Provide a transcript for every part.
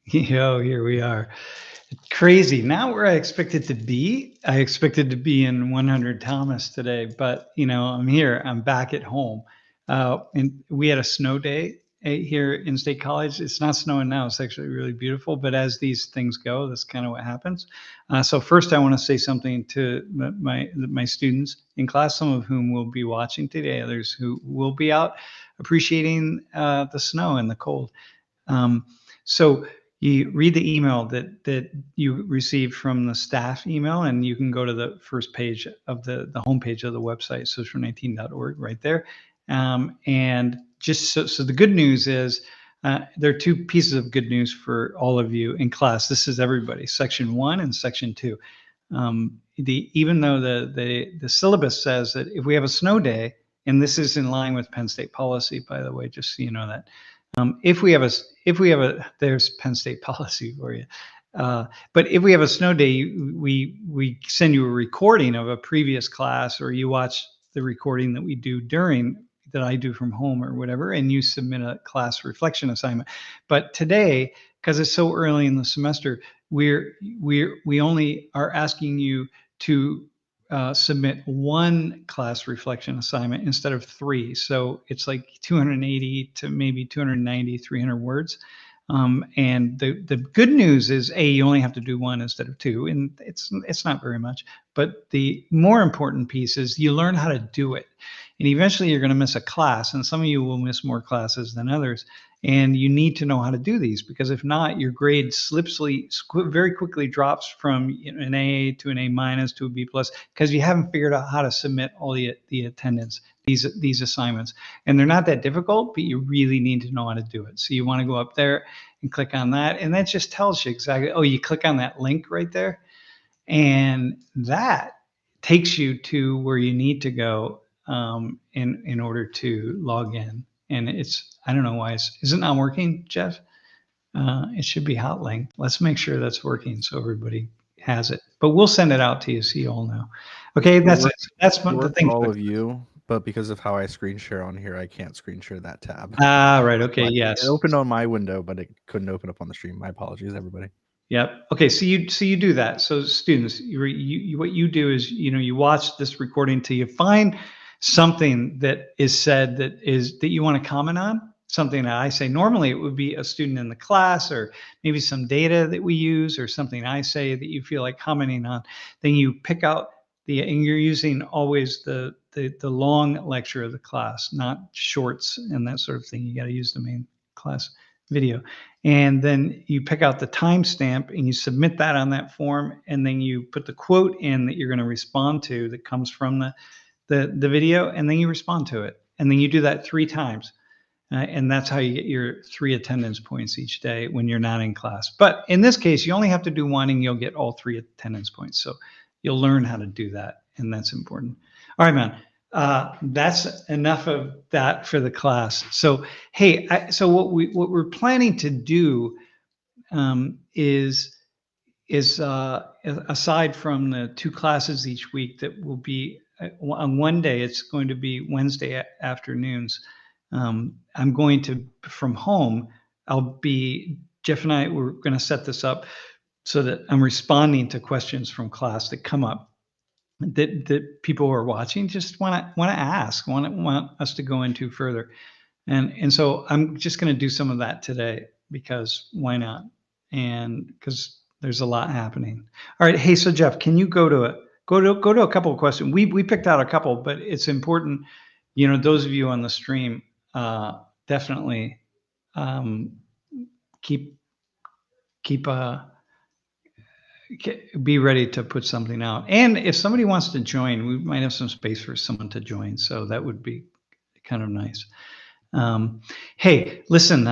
Here we are. Crazy. Not where I expected to be. I expected to be in 100 Thomas today, but I'm here. I'm back at home. And we had a snow day here in State College. It's not snowing now. It's actually really beautiful. But as these things go, that's kind of what happens. So first, I want to say something to my students in class, some of whom will be watching today, others who will be out appreciating the snow and the cold. Um, so you read the email that you received from the staff email, and you can go to the first page of the homepage of the website, social19.org, right there. And just so the good news is there are two pieces of good news for all of you in class. This is everybody, section 1 and section 2. Even though the syllabus says that if we have a snow day, and this is in line with Penn State policy, by the way, just so you know that. If we have a, there's Penn State policy for you. But if we have a snow day, we send you a recording of a previous class, or you watch the recording that we do that I do from home or whatever, and you submit a class reflection assignment. But today, because it's so early in the semester, we only are asking you to submit one class reflection assignment instead of 3. So it's like 280 to maybe 290, 300 words. And the good news is, you only have to do 1 instead of 2, and it's not very much. But the more important piece is you learn how to do it. And eventually you're going to miss a class, and some of you will miss more classes than others. And you need to know how to do these, because if not, your grade very quickly drops from an A to an A- to a B+, because you haven't figured out how to submit all the attendance, these assignments. And they're not that difficult, but you really need to know how to do it. So you want to go up there and click on that, and that just tells you exactly, you click on that link right there, and that takes you to where you need to go in order to log in. And I don't know why is it not working, Jeff? It should be hot link. Let's make sure that's working so everybody has it. But we'll send it out to you so you all know. Okay, that's the thing. For all of you, but because of how I screen share on here, I can't screen share that tab. Right. Okay. Yes. It opened on my window, but it couldn't open up on the stream. My apologies, everybody. Yep. Okay. So you do that. So students, what you do is you watch this recording till you find something that is said that you want to comment on. Something that I say. Normally, it would be a student in the class, or maybe some data that we use, or something I say that you feel like commenting on. Then you pick out and you're using always the long lecture of the class, not shorts and that sort of thing. You got to use the main class video. And then you pick out the timestamp and you submit that on that form, and then you put the quote in that you're going to respond to that comes from the video, and then you respond to it. And then you do that 3 times. And that's how you get your 3 attendance points each day when you're not in class. But in this case, you only have to do 1 and you'll get all 3 attendance points. So you'll learn how to do that, and that's important. All right, man. That's enough of that for the class. So, hey, so what we're planning to do is aside from the 2 classes each week that will be on one day, it's going to be Wednesday afternoons. I'm going to, from home, Jeff and I, we're going to set this up so that I'm responding to questions from class that come up that people who are watching just want to ask, want us to go into further. And so I'm just going to do some of that today, because why not? And because there's a lot happening. All right. Hey, so Jeff, can you go to a couple of questions? We picked out a couple, but it's important, those of you on the stream, definitely be ready to put something out. And if somebody wants to join, we might have some space for someone to join. So that would be kind of nice. Hey, listen,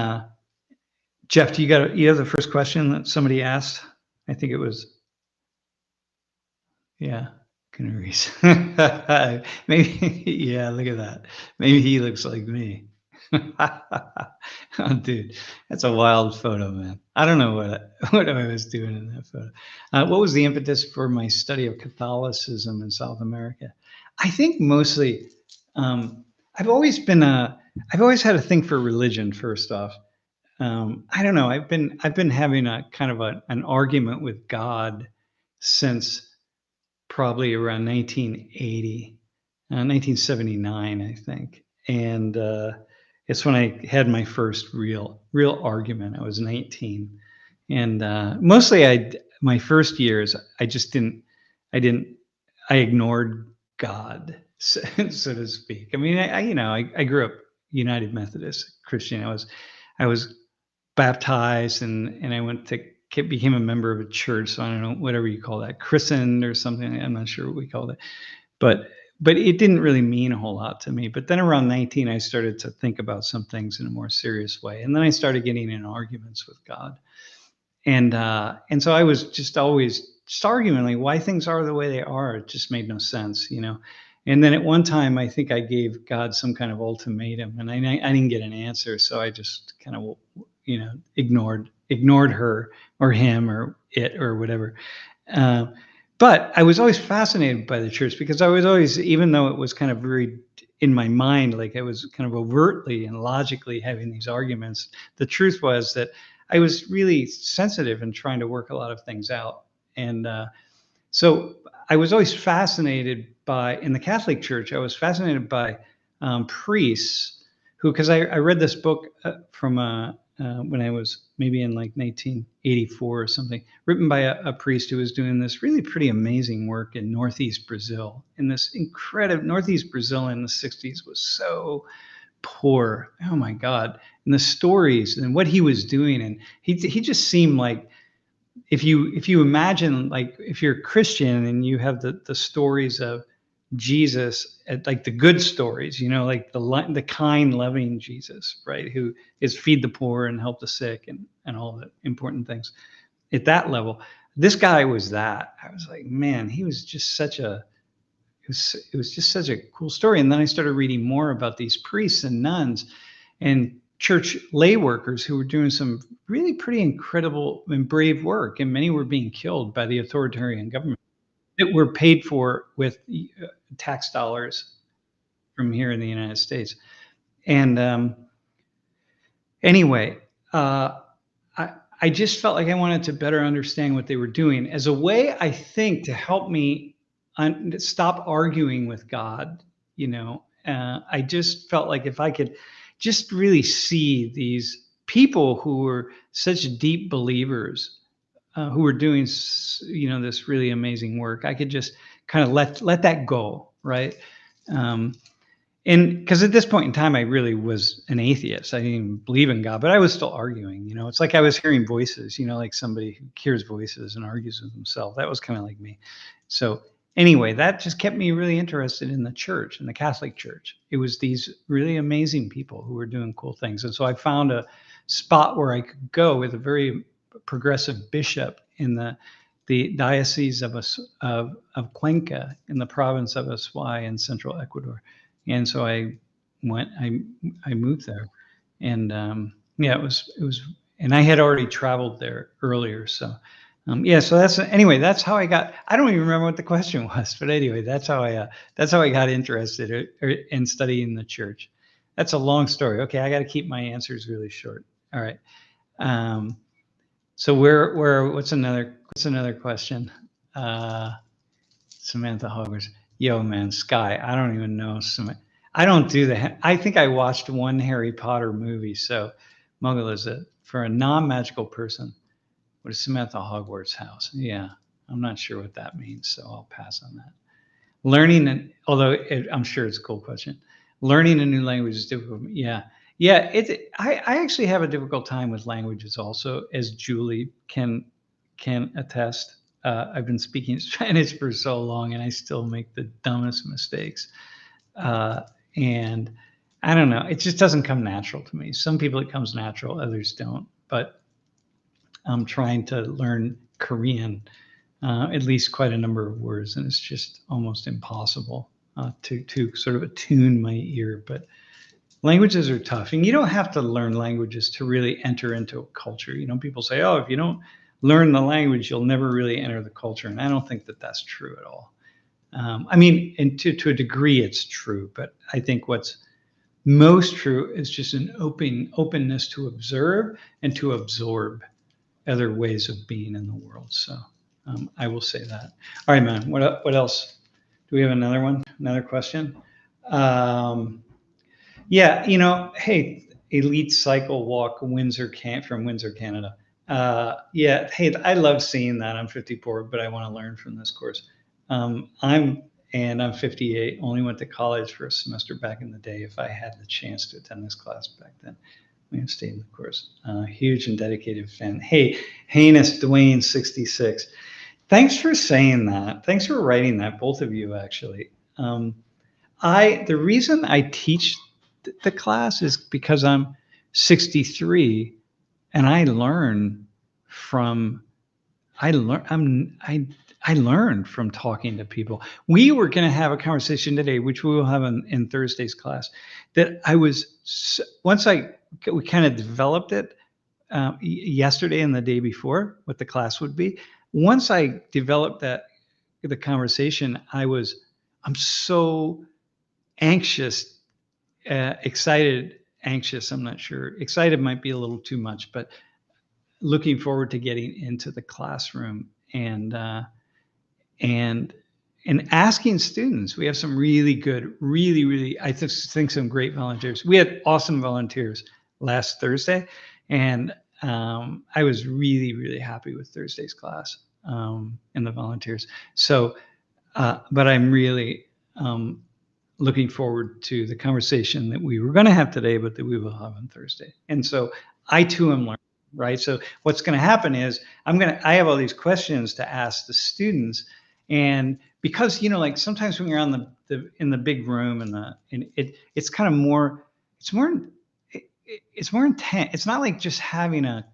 Jeff, you have the first question that somebody asked? I think it was, yeah, Canaries. Maybe, yeah, look at that. Maybe he looks like me. Oh, dude, that's a wild photo, man. I don't know what I was doing in that photo. What was the impetus for my study of Catholicism in South America? I think mostly, I've always had a thing for religion, first off. I don't know. I've been having a kind of an argument with God since probably around 1980, 1979, I think. And it's when I had my first real argument. I was 19, and mostly my first years I just I didn't I ignored God, so, so to speak. I mean, I grew up United Methodist Christian. I was baptized, and I went to became a member of a church. So I don't know, whatever you call that, christened or something. I'm not sure what we called it, but but it didn't really mean a whole lot to me. But then around 19, I started to think about some things in a more serious way, and then I started getting in arguments with God, and so I was just always just arguing like why things are the way they are. It just made no sense. And then at one time, I think I gave God some kind of ultimatum, and I didn't get an answer, so I just kind of ignored her or him or it or whatever. Uh, but I was always fascinated by the church because I was always, even though it was kind of very in my mind, like I was kind of overtly and logically having these arguments, the truth was that I was really sensitive and trying to work a lot of things out. And so I was always fascinated by, in the Catholic Church, I was fascinated by priests who, because I read this book from when I was maybe in like 1984 or something, written by a priest who was doing this really pretty amazing work in Northeast Brazil. In this incredible Northeast Brazil in the 60s was so poor. Oh my God. And the stories and what he was doing. And he just seemed like, if you imagine, like if you're a Christian and you have the stories of Jesus, like the good stories, like the kind, loving Jesus, right? Who is feed the poor and help the sick and all the important things. At that level, this guy was that. I was like, man, he was just it was just such a cool story. And then I started reading more about these priests and nuns and church lay workers who were doing some really pretty incredible and brave work, and many were being killed by the authoritarian government that were paid for with tax dollars from here in the United States. And anyway, I just felt like I wanted to better understand what they were doing as a way, I think, to help me stop arguing with God. I just felt like if I could just really see these people who were such deep believers, who were doing, this really amazing work, I could just kind of let that go, right? Um, and because at this point in time, I really was an atheist. I didn't even believe in God, but I was still arguing. It's like I was hearing voices. Like somebody who hears voices and argues with himself. That was kind of like me. So anyway, that just kept me really interested in the church, in the Catholic Church. It was these really amazing people who were doing cool things, and so I found a spot where I could go with a very progressive bishop in the diocese of Cuenca in the province of Azuay in central Ecuador. And so I moved there, and yeah, it was, and I had already traveled there earlier, so yeah. So that's how I got. I don't even remember what the question was, but anyway, that's how I got interested in studying the church. That's a long story. Okay, I got to keep my answers really short. All right. So what's another question? Samantha Hoggers. Yo, man, Sky. I don't even know. I don't do that. I think I watched one Harry Potter movie. So, Muggle, is it for a non-magical person? What is Samantha Hogwarts house? Yeah, I'm not sure what that means, so I'll pass on that. Although I'm sure it's a cool question. Learning a new language is difficult. Yeah, yeah. I actually have a difficult time with languages also, as Julie can attest. I've been speaking Spanish for so long, and I still make the dumbest mistakes. And I don't know, it just doesn't come natural to me. Some people it comes natural, others don't. But I'm trying to learn Korean, at least quite a number of words, and it's just almost impossible to sort of attune my ear. But languages are tough, and you don't have to learn languages to really enter into a culture. People say, oh, if you don't learn the language, you'll never really enter the culture, and I don't think that that's true at all. I mean, and to a degree, it's true, but I think what's most true is just an openness to observe and to absorb other ways of being in the world. So I will say that. All right, man. What else? Do we have another one? Another question? Yeah, hey, Elite Cycle Walk, from Windsor, Canada. Yeah, hey, I love seeing that. I'm 54, but I want to learn from this course. I'm 58. Only went to college for a semester back in the day. If I had the chance to attend this class back then, we have stayed in the course. Huge and dedicated fan. Hey, Heinous Dwayne 66. Thanks for saying that. Thanks for writing that, both of you, actually. The reason I teach the class is because I'm 63 and I learn from talking to people. We were going to have a conversation today, which we will have in Thursday's class, that we kind of developed it yesterday and the day before, what the class would be. Once I developed the conversation, I'm so anxious, anxious, I'm not sure. Excited might be a little too much, but looking forward to getting into the classroom and asking students. We have some really good, really, I think some great volunteers. We had awesome volunteers last Thursday, and I was really, really happy with Thursday's class and the volunteers. So, but I'm really looking forward to the conversation that we were going to have today, but that we will have on Thursday. And so I too am learning, right? So what's going to happen is I have all these questions to ask the students, and because like sometimes when you're on in the big room it's kind of more, it's more intense. It's not like just having a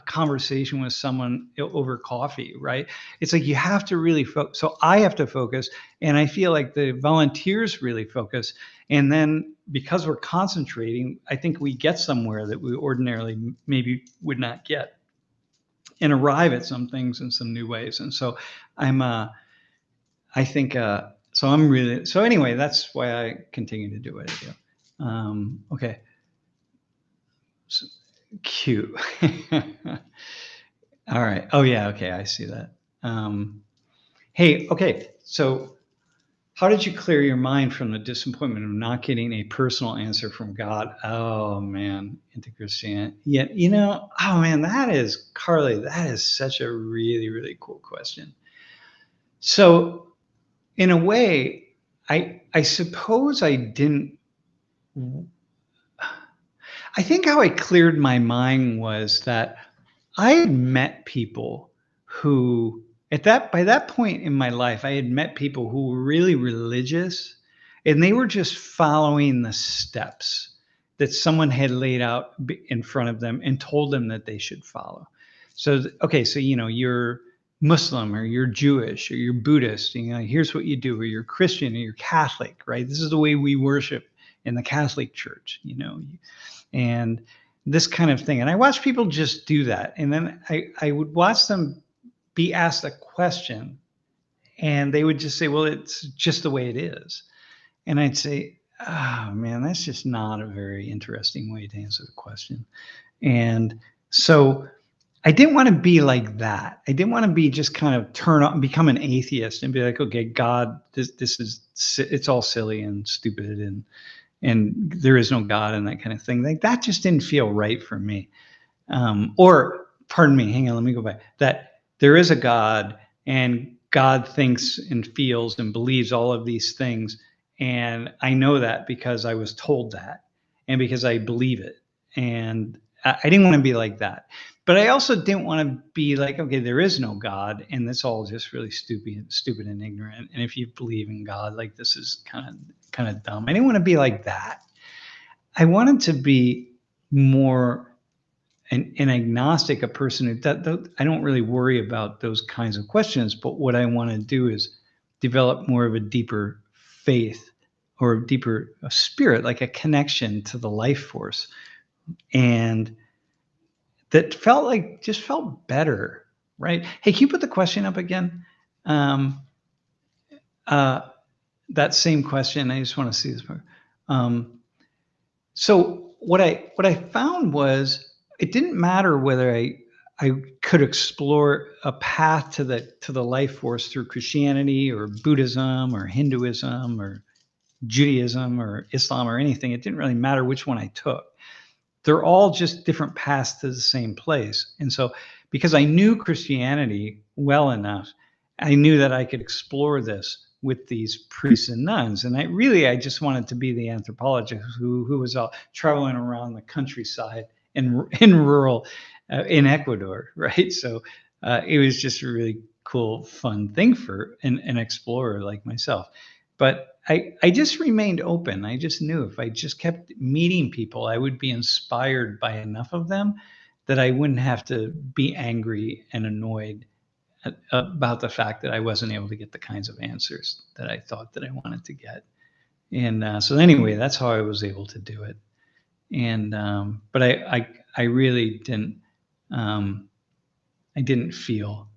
conversation with someone over coffee, right? It's like you have to really focus. So I have to focus, and I feel like the volunteers really focus. And then because we're concentrating, I think we get somewhere that we ordinarily maybe would not get, and arrive at some things in some new ways. And so so anyway, that's why I continue to do what I do. Okay. So, cute. All right. Oh yeah. Okay. I see that. Hey, okay. So how did you clear your mind from the disappointment of not getting a personal answer from God? Oh man, into Christianity. Yeah. Oh man, Carly, that is such a really, really cool question. So in a way, I suppose I didn't. I think how I cleared my mind was that I had met people who, by that point in my life, I had met people who were really religious, and they were just following the steps that someone had laid out in front of them and told them that they should follow. So, okay, so you're Muslim, or you're Jewish, or you're Buddhist, here's what you do, or you're Christian, or you're Catholic, right? This is the way we worship in the Catholic Church, and this kind of thing. And I watched people just do that. And then I would watch them be asked a question, and they would just say, well, it's just the way it is. And I'd say, oh man, that's just not a very interesting way to answer the question. And so I didn't want to be like that. I didn't want to be just kind of turn on and become an atheist and be like, okay, God, it's all silly and stupid, and there is no God and that kind of thing. Like that just didn't feel right for me. Or pardon me, hang on, let me go back. That there is a God, and God thinks and feels and believes all of these things. And I know that because I was told that, and because I believe it. And I didn't want to be like that. But I also didn't want to be like, okay, there is no God, and it's all just really stupid and ignorant. And if you believe in God, like this is kind of dumb. I didn't want to be like that. I wanted to be more an agnostic, a person who I don't really worry about those kinds of questions. But what I want to do is develop more of a deeper faith, or a deeper spirit, like a connection to the life force, and that just felt better, right? Hey, can you put the question up again? That same question. I just want to see this part. So what I found was it didn't matter whether I could explore a path to the life force through Christianity or Buddhism or Hinduism or Judaism or Islam or anything. It didn't really matter which one I took. They're all just different paths to the same place. And so because I knew Christianity well enough, I knew that I could explore this with these priests and nuns. And I just wanted to be the anthropologist who was all traveling around the countryside in rural in Ecuador, right? So it was just a really cool, fun thing for an explorer like myself. But I just remained open. I just knew if I just kept meeting people, I would be inspired by enough of them that I wouldn't have to be angry and annoyed about the fact that I wasn't able to get the kinds of answers that I thought that I wanted to get. And so anyway, that's how I was able to do it. And but I really didn't I didn't feel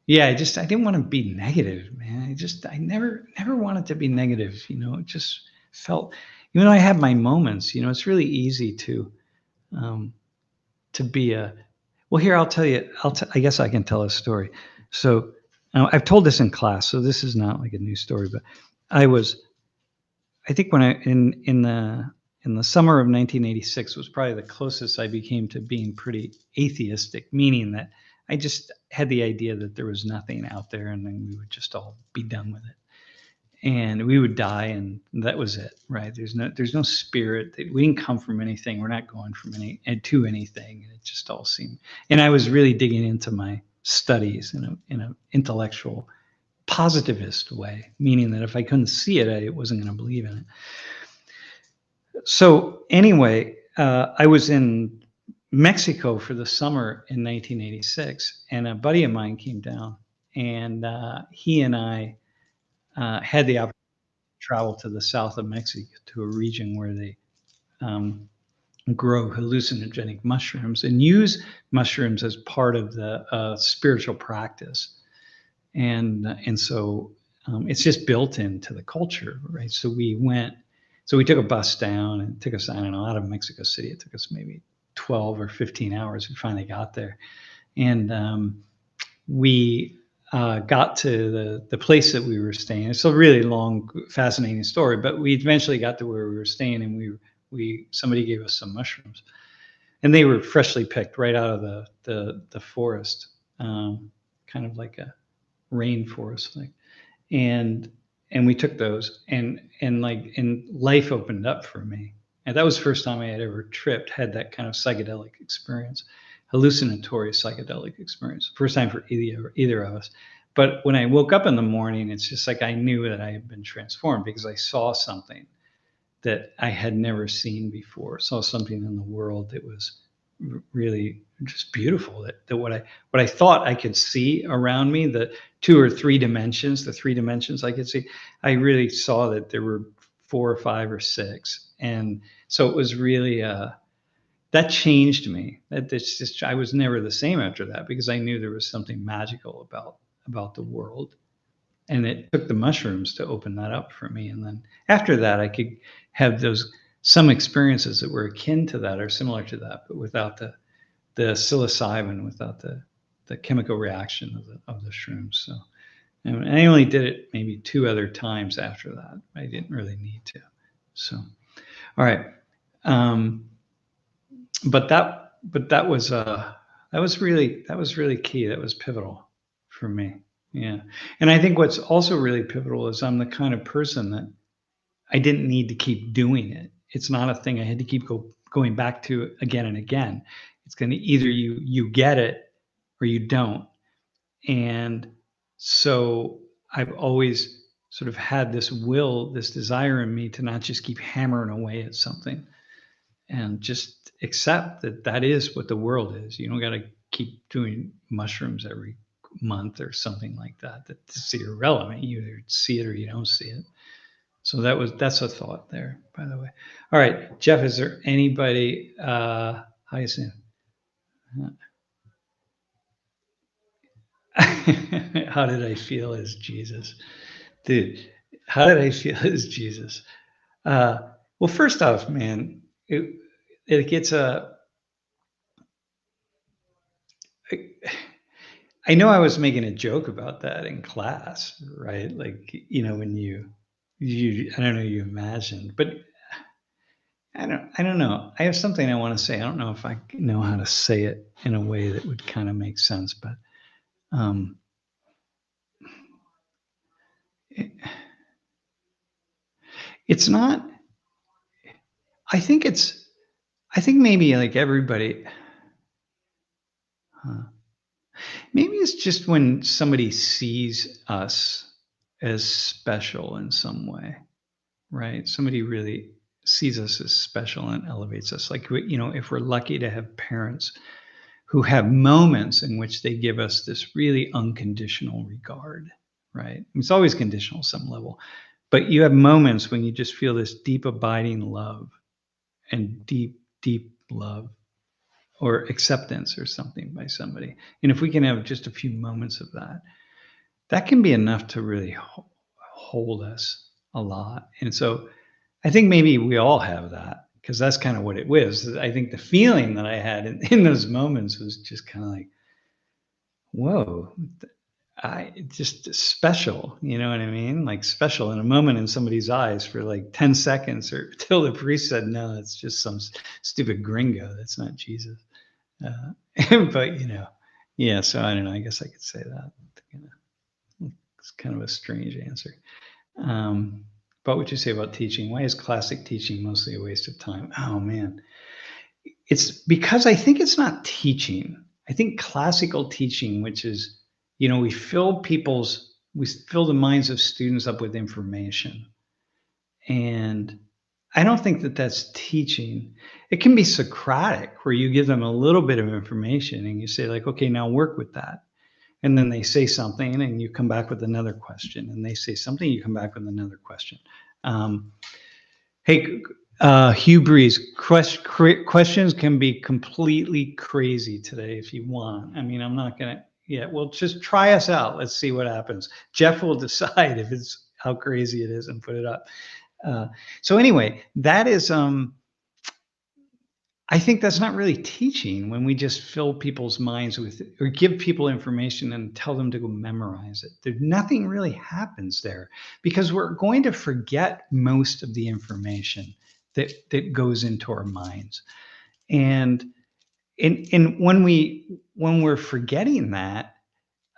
yeah, I didn't want to be negative, man. I never wanted to be negative, It just felt even though I have my moments, it's really easy um to be a well, here I'll tell you, I guess I can tell a story. So I've told this in class, so this is not like a new story, but I was I think when I in the summer of 1986 was probably the closest I became to being pretty atheistic, meaning that I just had the idea that there was nothing out there and then we would just all be done with it. And we would die and that was it, right? There's no spirit. We didn't come from anything. We're not going from any and to anything. And it just all seemed and I was really digging into my studies in a intellectual positivist way, meaning that if I couldn't see it, I wasn't going to believe in it. So anyway, I was in Mexico for the summer in 1986, and a buddy of mine came down, and he and I had the opportunity to travel to the south of Mexico to a region where they um, grow hallucinogenic mushrooms and use mushrooms as part of the spiritual practice. And so it's just built into the culture, right? So we took a bus down and it took us, I don't know, out of Mexico City. It took us maybe 12 or 15 hours. We finally got there. And we got to the place that we were staying. It's a really long, fascinating story, but we eventually got to where we were staying and somebody gave us some mushrooms. And they were freshly picked right out of the forest, kind of like a rainforest thing. And we took those and life opened up for me. And that was the first time I had ever had that kind of psychedelic experience, hallucinatory psychedelic experience. First time for either of us. But when I woke up in the morning, it's just like I knew that I had been transformed because I saw something that I had never seen before. Saw something in the world that was really just beautiful. That what I thought I could see around me, the the 3 dimensions I could see, I really saw that there were 4 or 5 or 6, and so it was really that changed me. That's just I was never the same after that because I knew there was something magical about the world, and it took the mushrooms to open that up for me. And then after that, I could have some experiences that were akin to that or similar to that, but without the psilocybin, without the chemical reaction of the shrooms. So, and I only did it maybe 2 other times after that. I didn't really need to. So, all right. But that was that was really key. That was pivotal for me. Yeah. And I think what's also really pivotal is I'm the kind of person that I didn't need to keep doing it. It's not a thing I had to keep going back to again and again. It's going to either you get it or you don't. And so I've always sort of had this this desire in me to not just keep hammering away at something and just accept that that is what the world is. You don't got to keep doing mushrooms every month or something like that. That's irrelevant. You either see it or you don't see it. So that's a thought there, by the way. All right, Jeff, is there anybody? How you saying? How did I feel as Jesus, dude? How did I feel as Jesus? Well, first off, man, it gets a. I know I was making a joke about that in class, right? Like, when I don't know, you imagined, but I don't know. I have something I want to say. I don't know if I know how to say it in a way that would kind of make sense, but um, it, it's not. I think it's. I think maybe like everybody. Huh, maybe it's just when somebody sees us as special in some way, right? Somebody really sees us as special and elevates us. Like, if we're lucky to have parents who have moments in which they give us this really unconditional regard, right? It's always conditional some level, but you have moments when you just feel this deep, abiding love and deep, deep love or acceptance or something by somebody. And if we can have just a few moments of that, that can be enough to really hold us a lot. And so I think maybe we all have that because that's kind of what it was. I think the feeling that I had in those moments was just kind of like, whoa, I just special. You know what I mean? Like special in a moment in somebody's eyes for like 10 seconds or till the priest said, no, it's just some stupid gringo. That's not Jesus. Uh, but, yeah, so I don't know. I guess I could say that. You know, it's kind of a strange answer. Um, but what would you say about teaching? Why is classic teaching mostly a waste of time? Oh man, it's because I think it's not teaching. I think classical teaching, which is, we fill the minds of students up with information, and I don't think that that's teaching. It can be Socratic, where you give them a little bit of information and you say, like, okay, now work with that. And then they say something and you come back with another question. And they say something, you come back with another question. Um, hey, Hugh Breeze, questions can be completely crazy today if you want. I mean, I'm not going to, yeah, well, just try us out. Let's see what happens. Jeff will decide if it's how crazy it is and put it up. So anyway, that is, I think that's not really teaching when we just fill people's minds with or give people information and tell them to go memorize it. There's nothing really happens there because we're going to forget most of the information that goes into our minds. And when we're forgetting that,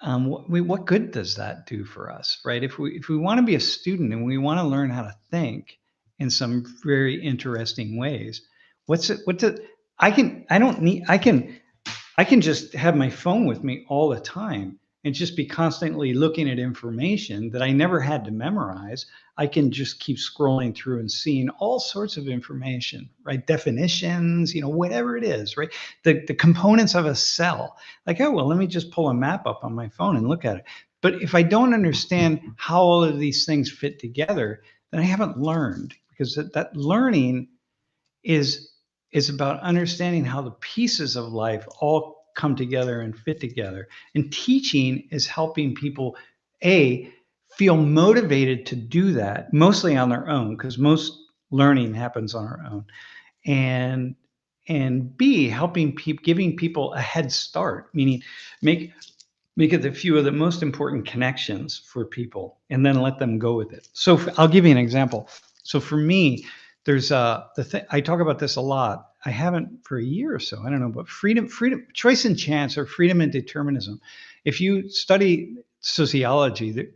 what good does that do for us, right? If we want to be a student and we want to learn how to think in some very interesting ways, what's it? What do I can? I don't need. I can just have my phone with me all the time and just be constantly looking at information that I never had to memorize. I can just keep scrolling through and seeing all sorts of information, right? Definitions, whatever it is, right? The components of a cell. Like, oh, well, let me just pull a map up on my phone and look at it. But if I don't understand how all of these things fit together, then I haven't learned because that learning is about understanding how the pieces of life all come together and fit together. And teaching is helping people feel motivated to do that, mostly on their own, because most learning happens on our own. And B, helping people, giving people a head start, meaning make it a few of the most important connections for people and then let them go with it. So I'll give you an example. So for me, there's the thing I talk about this a lot. I haven't for a year or so. I don't know, but freedom, choice and chance, or freedom and determinism. If you study sociology,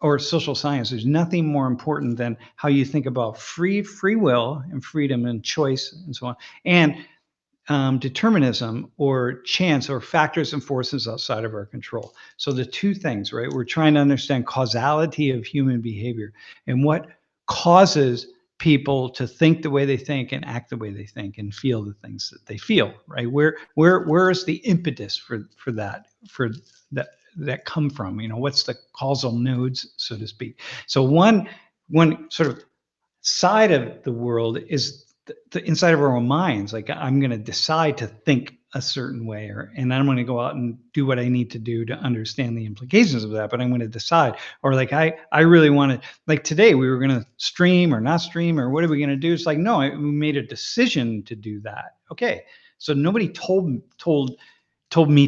or social science, there's nothing more important than how you think about free will and freedom and choice and so on, and determinism or chance or factors and forces outside of our control. So the two things, right? We're trying to understand causality of human behavior and what causes people to think the way they think and act the way they think and feel the things that they feel, right? Where is the impetus for that come from? What's the causal nodes, so to speak? So one sort of side of the world is the inside of our own minds. Like, I'm going to decide to think a certain way, and I'm going to go out and do what I need to do to understand the implications of that. But I'm going to decide, or like I really want to, like today we were going to stream or not stream, or what are we going to do? It's like, no, we made a decision to do that. Okay, so nobody told me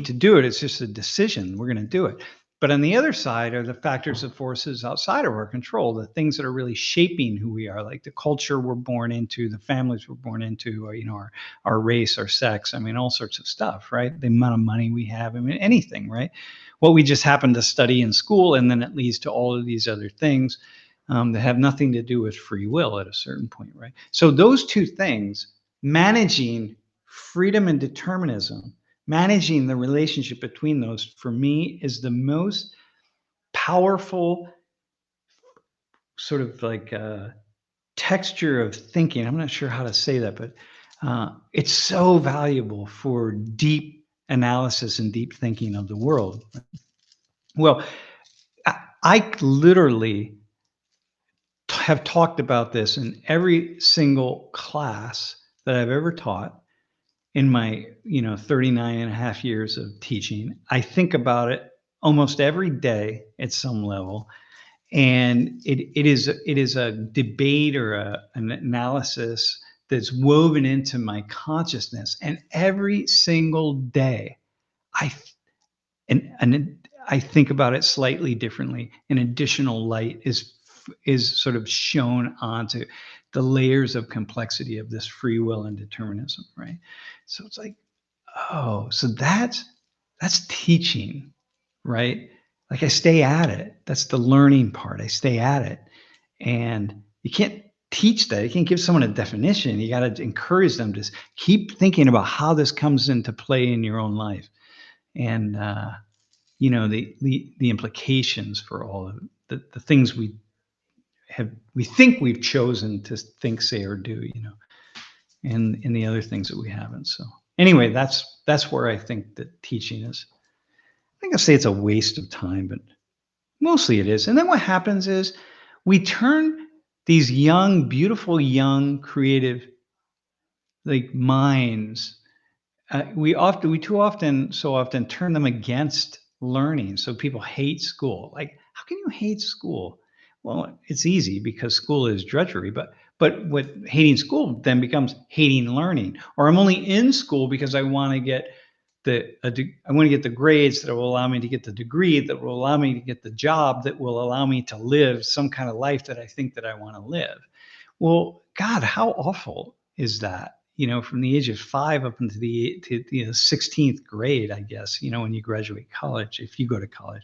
to do it. It's just a decision. We're going to do it. But on the other side are the factors of forces outside of our control, the things that are really shaping who we are, like the culture we're born into, the families we're born into, or, our race, our sex. I mean, all sorts of stuff, right? The amount of money we have. I mean, anything, right? What we just happen to study in school, and then it leads to all of these other things that have nothing to do with free will at a certain point, right? So those two things, managing freedom and determinism, managing the relationship between those, for me, is the most powerful sort of like texture of thinking. I'm not sure how to say that, but it's so valuable for deep analysis and deep thinking of the world. Well, I literally have talked about this in every single class that I've ever taught in my 39 and a half years of teaching. I think about it almost every day at some level, and it is a debate or an analysis that's woven into my consciousness. And every single day I I think about it slightly differently. An additional light is sort of shown onto the layers of complexity of this free will and determinism, right? So it's like, oh, so that's teaching, right? Like I stay at it. That's the learning part. I stay at it. And you can't teach that. You can't give someone a definition. You got to encourage them to keep thinking about how this comes into play in your own life. And the implications for all of the things we think we've chosen to think, say, or do, and the other things that we haven't. So anyway, that's where I think that teaching is. I think I'll say it's a waste of time, but mostly it is. And then what happens is we turn these young, beautiful, young, creative, like minds. We too often turn them against learning. So people hate school. Like, how can you hate school? Well, it's easy because school is drudgery, but what hating school then becomes hating learning. Or I'm only in school because I want to get the grades that will allow me to get the degree, that will allow me to get the job, that will allow me to live some kind of life that I think that I want to live. Well, God, how awful is that? From the age of 5 up into the 16th grade, I guess, when you graduate college, if you go to college,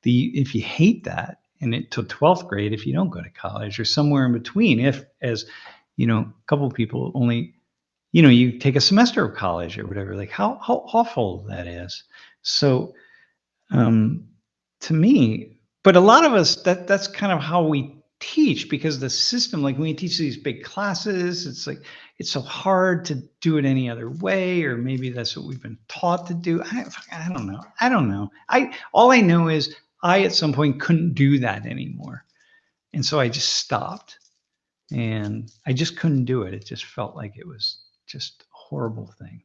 if you hate that, and till 12th grade, if you don't go to college, or somewhere in between, as a couple of people only, you take a semester of college or whatever, like how awful that is. So, to me, but a lot of us, that's kind of how we teach, because the system, like when you teach these big classes, it's like, it's so hard to do it any other way, or maybe that's what we've been taught to do. I don't know. All I know is I, at some point, couldn't do that anymore. And so I just stopped, and I just couldn't do it. It just felt like it was just a horrible thing.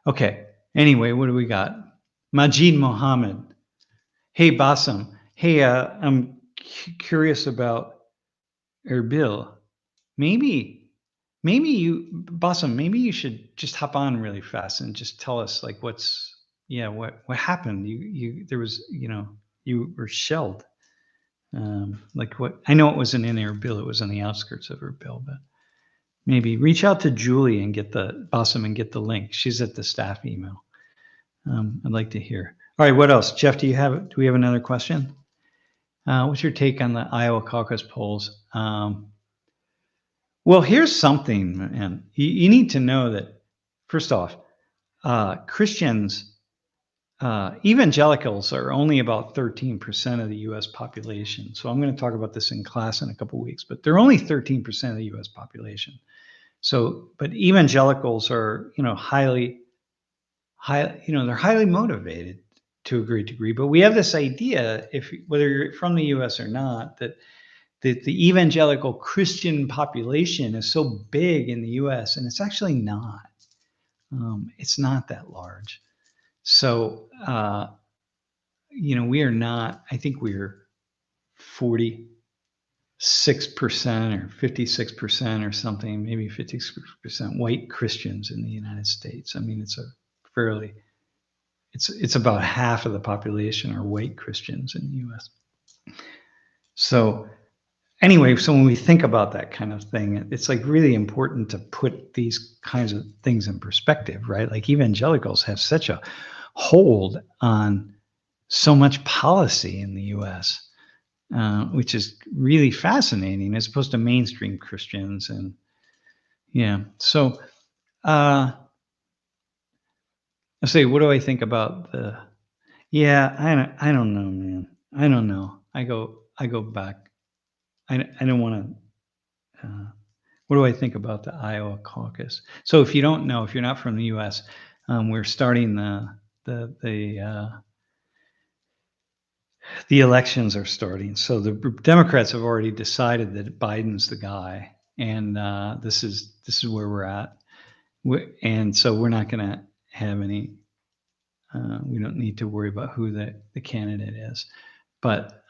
Okay. Anyway, what do we got? Majid Mohammed. Hey, Bassem. Hey, I'm curious about Erbil. Maybe you, Bassem, maybe you should just hop on really fast and just tell us, like, what happened. There was, you were shelled. Like what? I know it wasn't in Erbil. It was on the outskirts of Erbil, but maybe reach out to Julie and get the link. She's at the staff email. I'd like to hear. All right, what else? Jeff, do we have another question? What's your take on the Iowa caucus polls? Well, here's something, man. You need to know that, first off, Christians, evangelicals are only about 13% of the U.S. population. So I'm going to talk about this in class in a couple of weeks, but they're only 13% of the U.S. population. So, but evangelicals are, they're highly motivated to a great degree. But we have this idea, whether you're from the U.S. or not, that the evangelical Christian population is so big in the U.S., and it's actually not. It's not that large. So, we are not, I think we're 46% or 56% or something, maybe 56% white Christians in the United States. I mean, it's about half of the population are white Christians in the US. So anyway, so when we think about that kind of thing, it's like really important to put these kinds of things in perspective, right? Like evangelicals have such a hold on so much policy in the US, which is really fascinating as opposed to mainstream Christians. And yeah, so I say, what do I think about I don't know, man. I don't know. I go back. I don't want to. What do I think about the Iowa caucus? So if you don't know, if you're not from the U.S., we're starting the elections are starting. So the Democrats have already decided that Biden's the guy, and this is where we're at. And so we're not going to have any. We don't need to worry about who the candidate is. But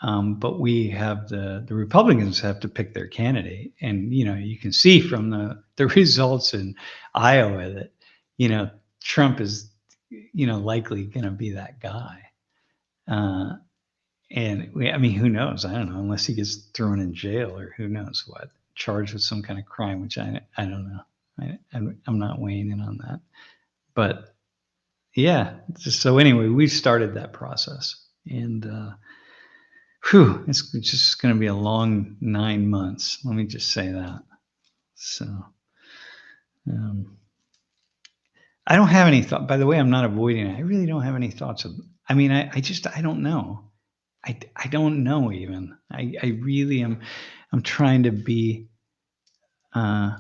we have the Republicans have to pick their candidate, and you can see from the results in Iowa that Trump is likely going to be that guy, and I mean, who knows? I don't know, unless he gets thrown in jail or who knows what, charged with some kind of crime, which I don't know. I'm not weighing in on that, but yeah. So anyway, we started that process, and it's just going to be a long 9 months. Let me just say that. So, I don't have any thought. By the way, I'm not avoiding it. I really don't have any thoughts. I mean, I don't know. I don't know even. I really am. I'm trying to be. I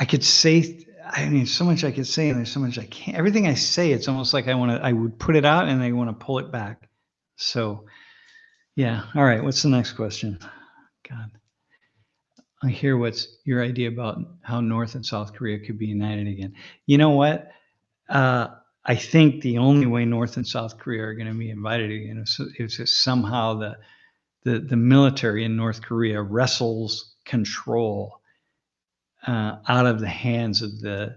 could say. I mean, so much I could say, and there's so much I can't. Everything I say, it's almost like I would put it out, and I want to pull it back. So. Yeah. All right. What's the next question? God. I hear what's your idea about how North and South Korea could be united again. You know what? I think the only way North and South Korea are going to be invited again is if somehow the military in North Korea wrestles control out of the hands of the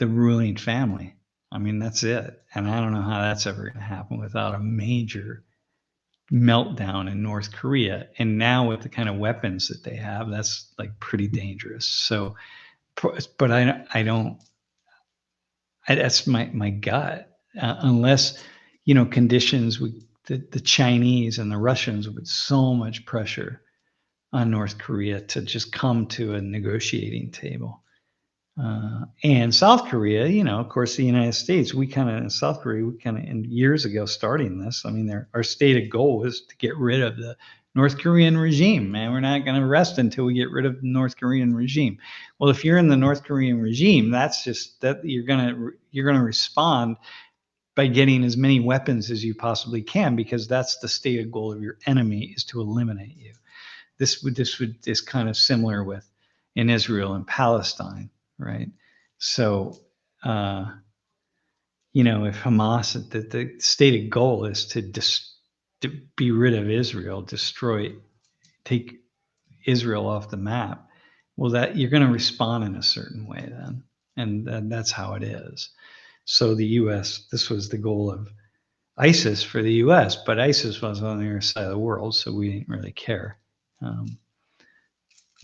ruling family. I mean, that's it. And I don't know how that's ever going to happen without a major meltdown in North Korea. And now with the kind of weapons that they have, that's like pretty dangerous. So, but I don't, that's my gut, unless, conditions with the Chinese and the Russians with so much pressure on North Korea to just come to a negotiating table. And South Korea, of course, the United States, South Korea, years ago starting this, I mean, our stated goal is to get rid of the North Korean regime, man. We're not going to rest until we get rid of the North Korean regime. Well, if you're in the North Korean regime, that's just that you're going to respond by getting as many weapons as you possibly can, because that's the stated goal of your enemy, is to eliminate you. This is kind of similar with in Israel and Palestine. Right. So, if Hamas, the stated goal is to be rid of Israel, take Israel off the map, well, that you're going to respond in a certain way then. And that's how it is. So the U.S., this was the goal of ISIS for the U.S., but ISIS was on the other side of the world, so we didn't really care.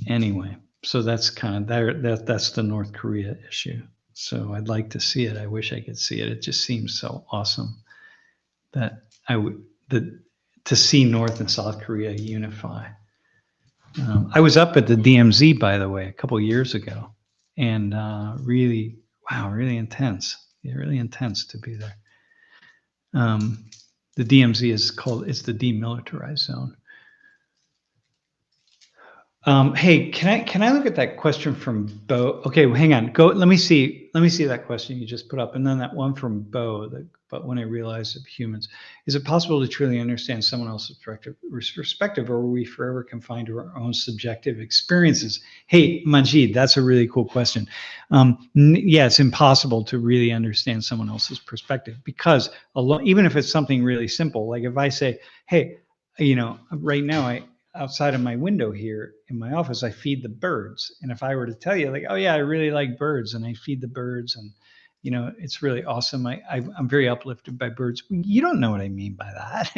Anyway. So that's kind of that's the North Korea issue. So I'd like to see it. I wish I could see it. It just seems so awesome that to see North and South Korea unify. I was up at the DMZ, by the way, a couple of years ago, and really intense. Yeah, really intense to be there. The DMZ it's the demilitarized zone. Hey, can I look at that question from Bo? Okay, hang on. Let me see that question you just put up, and then that one from Bo. but when I realized of humans. Is it possible to truly understand someone else's perspective, or are we forever confined to our own subjective experiences? Hey, Majid, that's a really cool question. Yeah, it's impossible to really understand someone else's perspective, because even if it's something really simple, like if I say, hey, right now outside of my window here in my office, I feed the birds. And if I were to tell you like, oh yeah, I really like birds and I feed the birds and it's really awesome. I'm very uplifted by birds. You don't know what I mean by that.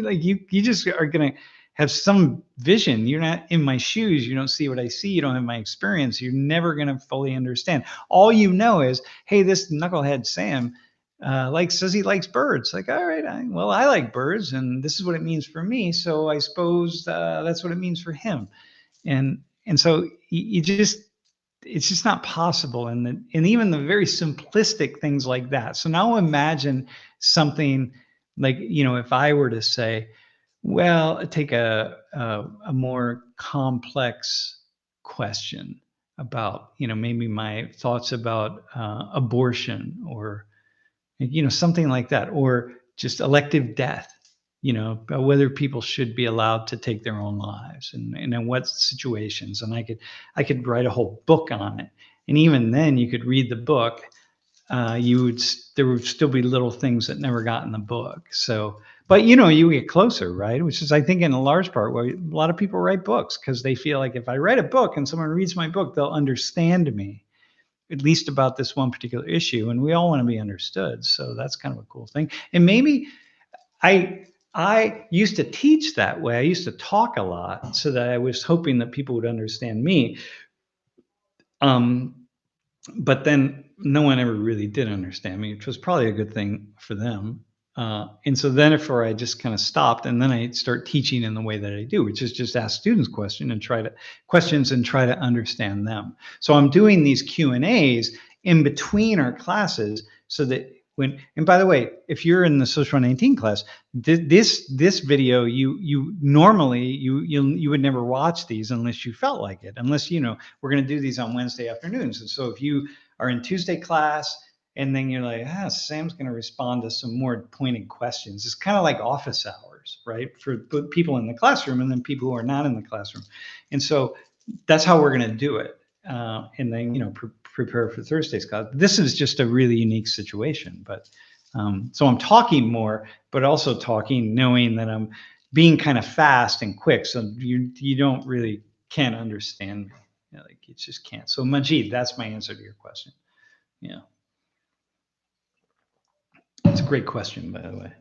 Like you just are going to have some vision. You're not in my shoes. You don't see what I see. You don't have my experience. You're never going to fully understand. All you know is, hey, this knucklehead Sam says he likes birds. Like, all right, I like birds, and this is what it means for me. So I suppose that's what it means for him. And so you just, it's just not possible. And even the very simplistic things like that. So now imagine something like, if I were to say, well, take a more complex question about, maybe my thoughts about abortion, or something like that, or just elective death, about whether people should be allowed to take their own lives, and in what situations. And I could write a whole book on it. And even then, you could read the book. There would still be little things that never got in the book. So, but you get closer, right? Which is, I think, in a large part why a lot of people write books, because they feel like if I write a book and someone reads my book, they'll understand me, at least about this one particular issue. And we all want to be understood. So that's kind of a cool thing. And maybe I used to teach that way. I used to talk a lot so that I was hoping that people would understand me. But then no one ever really did understand me, which was probably a good thing for them. And so then I just kind of stopped, and then I start teaching in the way that I do, which is just ask students questions and try to understand them. So I'm doing these Q&As in between our classes, so that and by the way, if you're in the Social 19 class, this video, you normally you would never watch these unless you felt like it, unless we're going to do these on Wednesday afternoons. And so if you are in Tuesday class, and then you're like, Sam's going to respond to some more pointed questions. It's kind of like office hours, right? For people in the classroom, and then people who are not in the classroom. And so that's how we're going to do it. And then, prepare for Thursday's class. This is just a really unique situation. But so I'm talking more, but also talking knowing that I'm being kind of fast and quick. So you don't really can't understand me. Like you just can't. So Majid, that's my answer to your question. Yeah. It's a great question, by the way.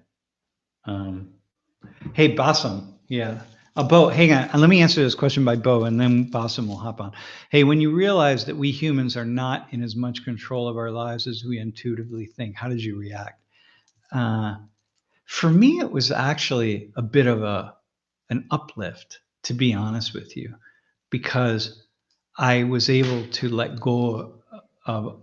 Hey, Bassam. Yeah. Bo, hang on. Let me answer this question by Bo, and then Bassam will hop on. Hey, when you realize that we humans are not in as much control of our lives as we intuitively think, how did you react? For me, it was actually a bit of an uplift, to be honest with you, because I was able to let go of,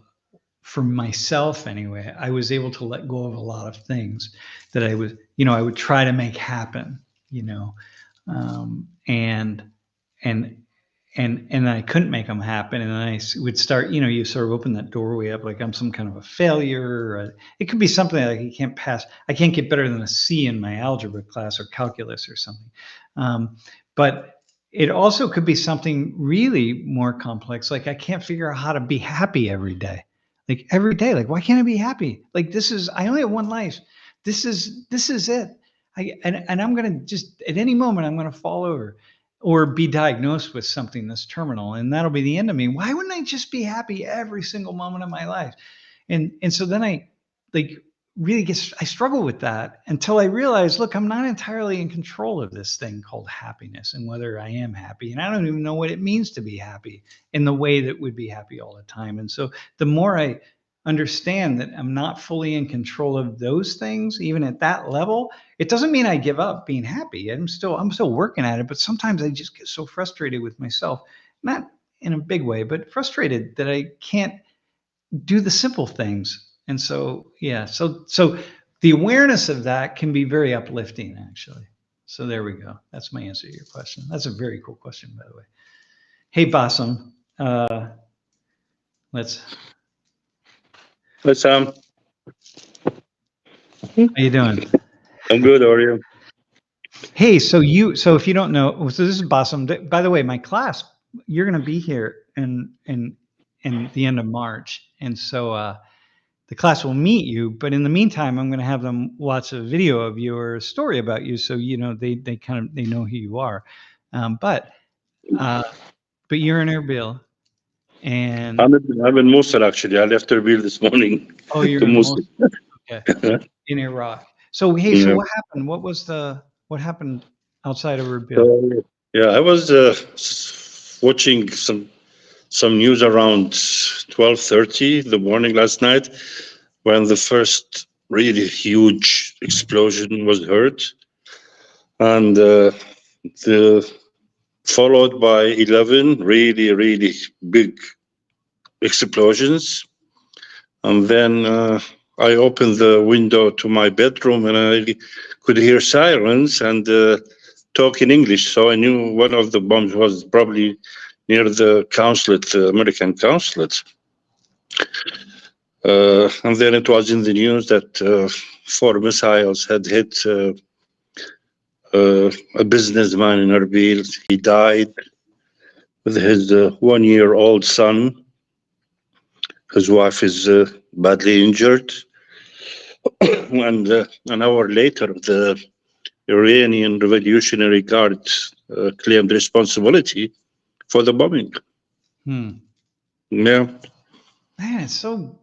for myself anyway, I was able to let go of a lot of things that I would try to make happen, and I couldn't make them happen. And then I would start, you sort of open that doorway up, like I'm some kind of a failure. Or it could be something like I can't get better than a C in my algebra class or calculus or something. But it also could be something really more complex. Like I can't figure out how to be happy every day. Like every day, like, why can't I be happy? Like I only have one life. This is it. And I'm going to just, at any moment, I'm going to fall over or be diagnosed with something that's terminal, and that'll be the end of me. Why wouldn't I just be happy every single moment of my life? And so then I struggle with that until I realize, look, I'm not entirely in control of this thing called happiness and whether I am happy. And I don't even know what it means to be happy in the way that would be happy all the time. And so the more I understand that I'm not fully in control of those things, even at that level, it doesn't mean I give up being happy. I'm still working at it, but sometimes I just get so frustrated with myself, not in a big way, but frustrated that I can't do the simple things. And so, yeah, so the awareness of that can be very uplifting, actually. So there we go. That's my answer to your question. That's a very cool question, by the way. Hey, Bassam, let's. Let's How you doing? I'm good. How are you? Hey, so if you don't know, so this is Bassam. By the way, my class, you're going to be here in the end of March, and so the class will meet you. But in the meantime, I'm going to have them watch a video of you or a story about you, so they kind of they know who you are. Um, but uh, but you're in Erbil, and I'm in Mosul actually. I left Erbil this morning oh, you're to in Mosul. Mosul, okay, in Iraq. So hey, so Yeah. what happened? What happened outside of Erbil? Yeah, I was watching some news around 12:30 in the morning last night when the first really huge explosion was heard, and the followed by 11 really big explosions. And then I opened the window to my bedroom and I could hear sirens and talk in English. So I knew one of the bombs was probably near the consulate, the American consulate. And then it was in the news that 4 missiles had hit a businessman in Erbil. He died with his 1-year-old son. His wife is badly injured. And an hour later, the Iranian Revolutionary Guard claimed responsibility for the bombing. Hmm. Yeah. Man, it's so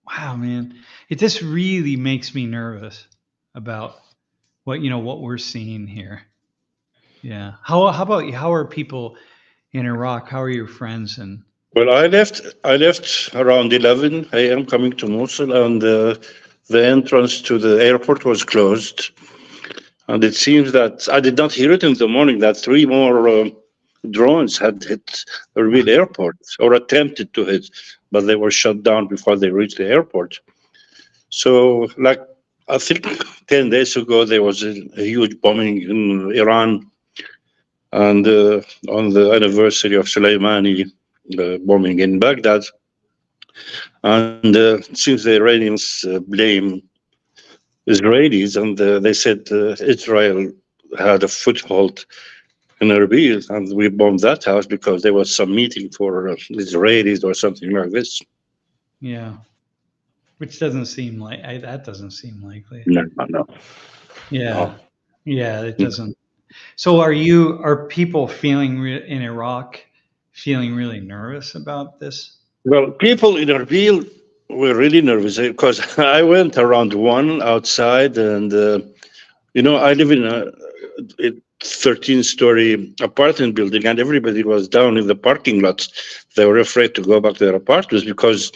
wow, man. This really makes me nervous about what we're seeing here. Yeah. How about you? How are people in Iraq? How are your friends? And Well, I left around 11 a.m. coming to Mosul, and the entrance to the airport was closed. And it seems that I did not hear it in the morning that 3 more drones had hit Erbil airport or attempted to hit, but they were shut down before they reached the airport. So, like, I think 10 days ago, there was a huge bombing in Iran, and on the anniversary of Soleimani bombing in Baghdad. And since the Iranians blame Israelis, and they said Israel had a foothold in Erbil, and we bombed that house because there was some meeting for Israelis or something like this. yeah, which doesn't seem like that doesn't seem likely. No. Yeah. Yeah, it doesn't. So are people feeling in Iraq feeling really nervous about this? Well, people in Erbil were really nervous because I went around 1 outside, and I live in a 13-story apartment building, and everybody was down in the parking lots. They were afraid to go back to their apartments because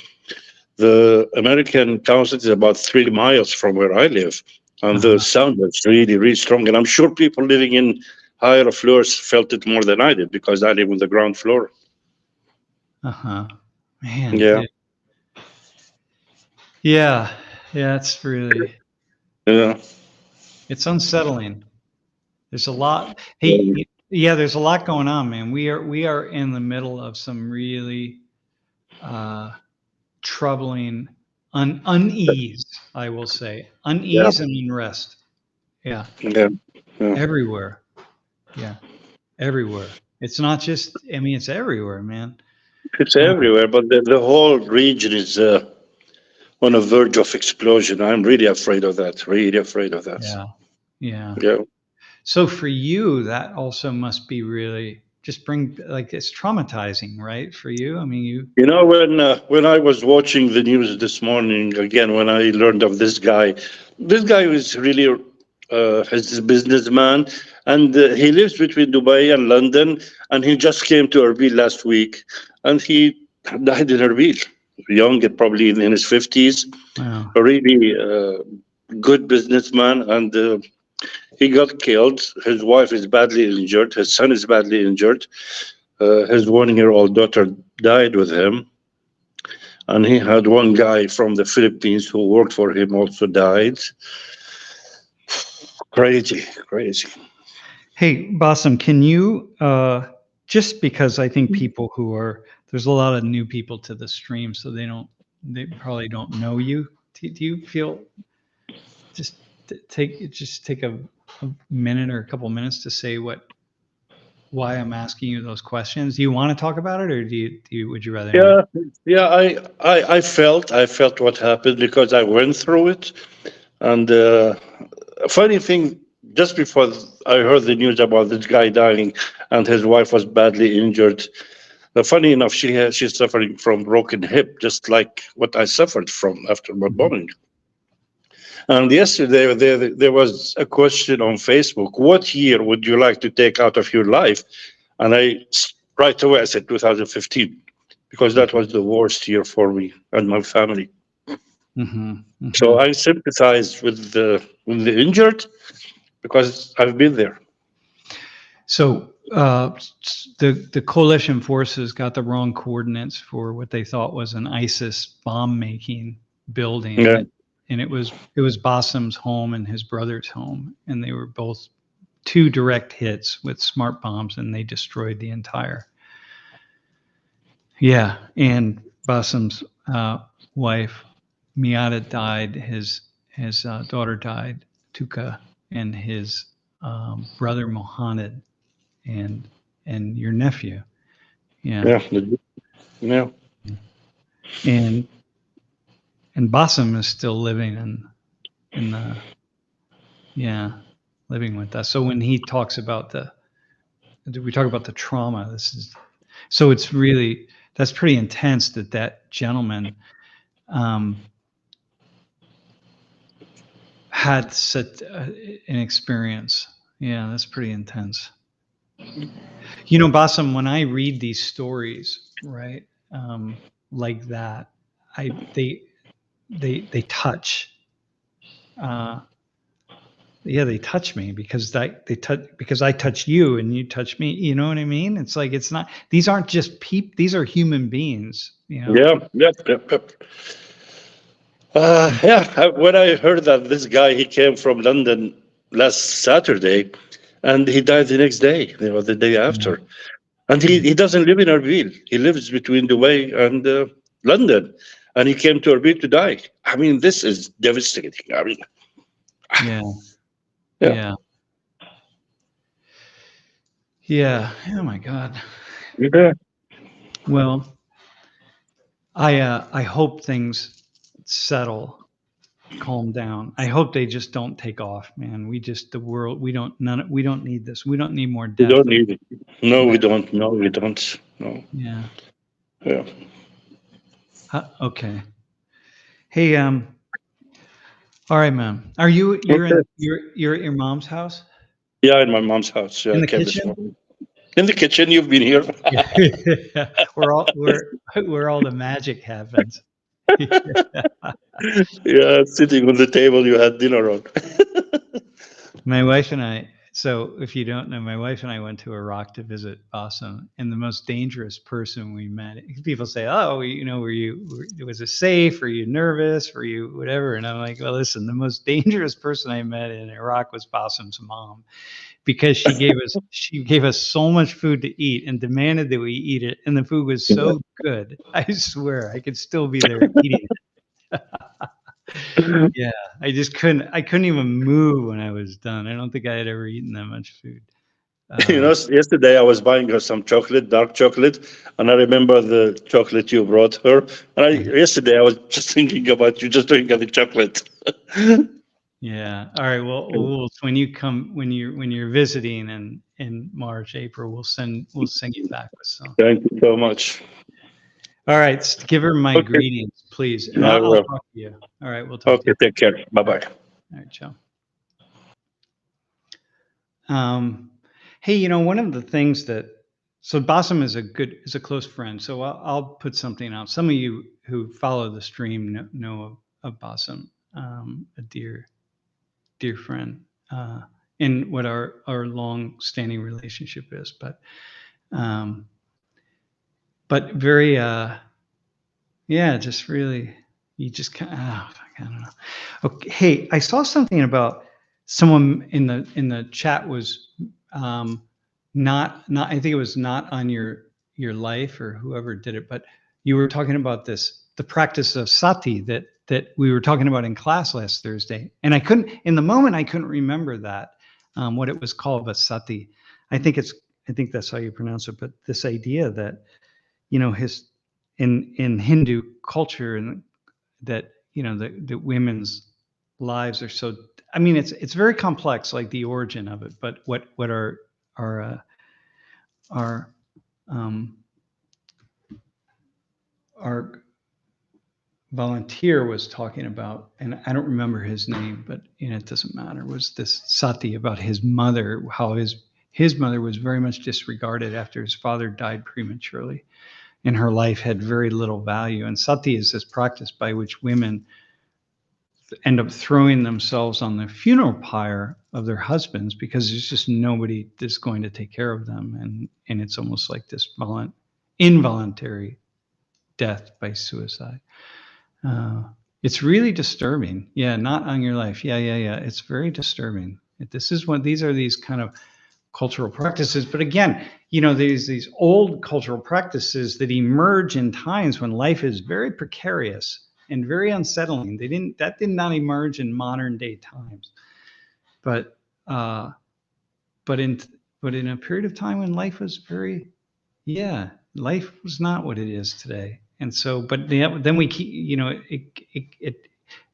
the American consulate is about 3 miles from where I live, and the sound was really strong. And I'm sure people living in higher floors felt it more than I did because I live on the ground floor. Man. Yeah. Yeah. Yeah, it's really Yeah. it's unsettling. There's a lot. Hey, yeah, there's a lot going on, man. We are in the middle of some really troubling unease, I will say. Unease and unrest. Yeah. Yeah. Everywhere. Yeah. Everywhere. It's not just, I mean, it's everywhere, man. It's everywhere, but the whole region is on the verge of explosion. I'm really afraid of that. Really afraid of that. Yeah. So for you, that also must be really just it's traumatizing, right? For you, I mean, when I was watching the news this morning again, when I learned of this guy was really is a businessman, and he lives between Dubai and London, and he just came to Erbil last week, and he died in Erbil, young, probably in his 50s. wow. A really good businessman, and he got killed. His wife is badly injured. His son is badly injured. His 1-year-old daughter died with him. And he had one guy from the Philippines who worked for him also died. Crazy. Hey, Bassam, can you just because I think people there's a lot of new people to the stream, so they probably don't know you. Do you feel just take a minute or a couple minutes to say why I'm asking you those questions? Do you want to talk about it, or would you rather not? Yeah. I felt what happened because I went through it. And a funny thing, just before I heard the news about this guy dying and his wife was badly injured, funny enough, she's suffering from broken hip, just like what I suffered from after my bombing. And yesterday there was a question on Facebook: what year would you like to take out of your life? And right away I said 2015, because that was the worst year for me and my family. So I sympathize with the injured because I've been there. So the coalition forces got the wrong coordinates for what they thought was an ISIS bomb-making building, Yeah. and it was Bassem's home and his brother's home, and they were both 2 direct hits with smart bombs, and they destroyed the entire. Yeah, and Bassem's wife Miata died. His daughter died, Tuka, and his brother Mohanad, and your nephew. Yeah. Yeah. And Bassem is still living living with us. So when he talks about we talk about the trauma, it's really, that's pretty intense that gentleman had such an experience. Yeah, that's pretty intense. You know, Bassem, when I read these stories, right, like that, they touch. They touch me because because I touch you and you touch me. You know what I mean? It's like, it's not. These aren't just people. These are human beings. You know? Yeah. When I heard that this guy, he came from London last Saturday, and he died the next day, the day after. And he doesn't live in Erbil. He lives between Dubai and London, and he came to Erbil to die. I mean, this is devastating. I mean, Yeah. Oh my God. Yeah. Well, I hope things settle, calm down. I hope they just don't take off, man. We don't need this. We don't need more We death. don't need it. No, we don't. No, we don't. No. Yeah. Yeah. Okay. Hey, all right, man. You're at your mom's house? Yeah, in my mom's house. Yeah, In I the came this kitchen? morning. In the kitchen, you've been here. where all the magic happens. Yeah, sitting on the table you had dinner on. My wife and I, so if you don't know, my wife and I went to Iraq to visit Bassem, and the most dangerous person we met, people say, oh, was it safe? Were you nervous? Were you whatever? And I'm like, well, listen, the most dangerous person I met in Iraq was Bassem's mom, because she gave us so much food to eat and demanded that we eat it. And the food was so good. I swear I could still be there eating it. Yeah, I couldn't even move when I was done. I don't think I had ever eaten that much food. Yesterday I was buying her some chocolate, dark chocolate, and I remember the chocolate you brought her. And yesterday I was just thinking about you, just drinking the chocolate. Yeah. All right. Well, when you're visiting in March, April, we'll send you back with some. Thank you so much. All right. Give her my greetings, please. And I'll talk to you. All right. We'll talk to you. Okay. Take care. Bye-bye. All right. Ciao. Hey, one of the things so Bassem is a close friend. So I'll put something out. Some of you who follow the stream know of Bassem, a dear friend, in what our long-standing relationship is, but very, just really, you just kind of, I don't know. Okay, hey, I saw something about someone in the chat was not I think it was not on your life or whoever did it, but you were talking about the practice of sati that that we were talking about in class last Thursday, and I couldn't in the moment I couldn't remember that what it was called, but sati. I think that's how you pronounce it. But this idea that his in Hindu culture, and that the women's lives are so. I mean, it's very complex, like the origin of it. But what our volunteer was talking about, and I don't remember his name, but it doesn't matter, was this sati about his mother, how his mother was very much disregarded after his father died prematurely, and her life had very little value. And sati is this practice by which women end up throwing themselves on the funeral pyre of their husbands because there's just nobody that's going to take care of them, and it's almost like this involuntary death by suicide. It's really disturbing. Yeah, not on your life. Yeah. It's very disturbing. These are these kind of cultural practices. But again, there's these old cultural practices that emerge in times when life is very precarious and very unsettling. That did not emerge in modern day times. But in a period of time when life was life was not what it is today. And so, but then we keep,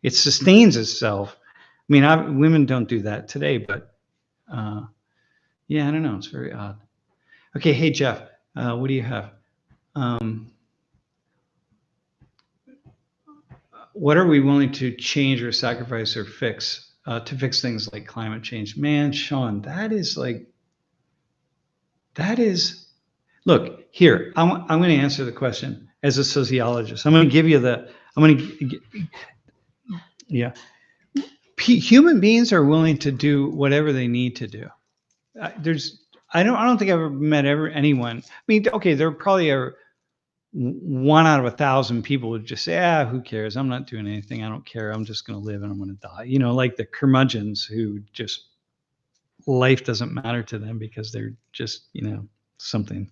it sustains itself. I mean, women don't do that today, but I don't know. It's very odd. Okay. Hey, Jeff, what do you have? What are we willing to change or sacrifice or fix to fix things like climate change? Man, Sean, look here. I'm going to answer the question as a sociologist. I'm going to give you human beings are willing to do whatever they need to do. I don't think I've ever met anyone. I mean, okay, there probably are 1 out of 1,000 people would just say, who cares? I'm not doing anything. I don't care. I'm just going to live and I'm going to die. Like the curmudgeons who just life doesn't matter to them because they're just, something.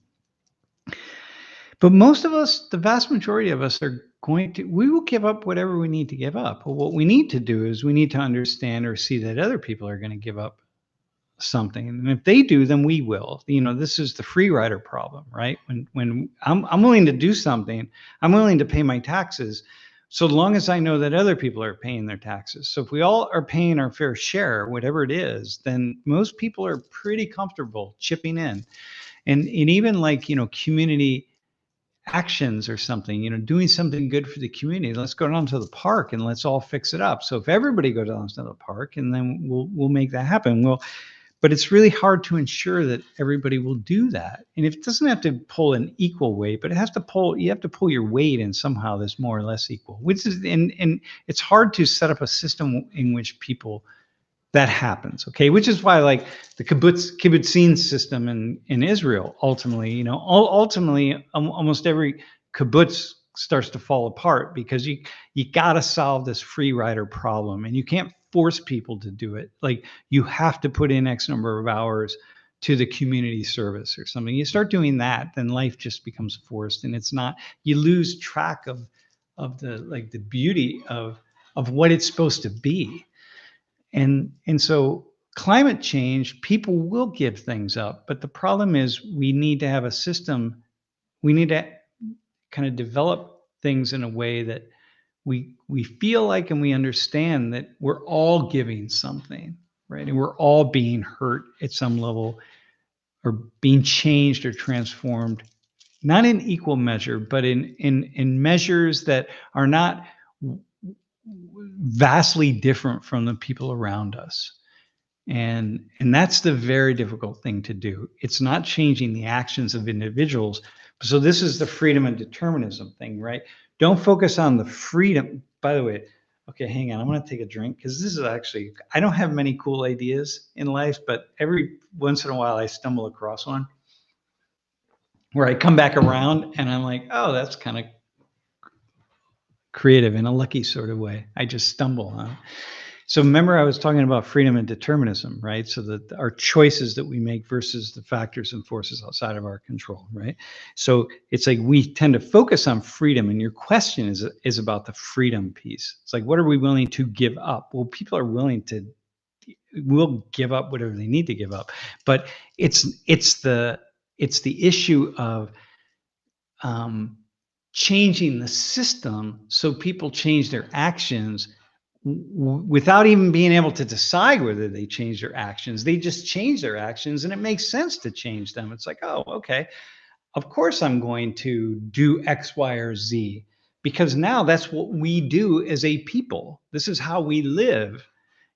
But most of us, the vast majority of us we will give up whatever we need to give up. But what we need to do is we need to understand or see that other people are going to give up something. And if they do, then we will. This is the free rider problem, right? When I'm willing to do something, I'm willing to pay my taxes so long as I know that other people are paying their taxes. So if we all are paying our fair share, whatever it is, then most people are pretty comfortable chipping in. And even like, community actions or something, doing something good for the community. Let's go down to the park and let's all fix it up. So if everybody goes down to the park, and then we'll make that happen. But it's really hard to ensure that everybody will do that. And it doesn't have to pull an equal weight, but you have to pull your weight in somehow that's more or less equal, and it's hard to set up a system in which that happens. Okay. Which is why like the kibbutzim system in Israel, ultimately, almost every kibbutz starts to fall apart because you got to solve this free rider problem, and you can't force people to do it. Like you have to put in X number of hours to the community service or something. You start doing that, then life just becomes forced, and you lose track of the beauty of what it's supposed to be. And so climate change, people will give things up, but the problem is we need to have a system. We need to kind of develop things in a way that we feel like, and we understand that we're all giving something, right? And we're all being hurt at some level, or being changed or transformed, not in equal measure, but in measures that are not vastly different from the people around us. And that's the very difficult thing to do. It's not changing the actions of individuals. So this is the freedom and determinism thing, right? Don't focus on the freedom. By the way, okay, hang on. I'm going to take a drink because this is actually, I don't have many cool ideas in life, but every once in a while I stumble across one where I come back around and I'm like, oh, that's kind of creative in a lucky sort of way. I just stumble on it. So remember I was talking about freedom and determinism, right? So that our choices that we make versus the factors and forces outside of our control, right? So it's like we tend to focus on freedom, and your question is about the freedom piece. It's like, what are we willing to give up? Well, people are willing to will give up whatever they need to give up, but it's the issue of changing the system so people change their actions without even being able to decide whether they change their actions. They just change their actions, and it makes sense to change them. It's like, oh, okay, of course I'm going to do X, Y, or Z, because now that's what we do as a people. This is how we live.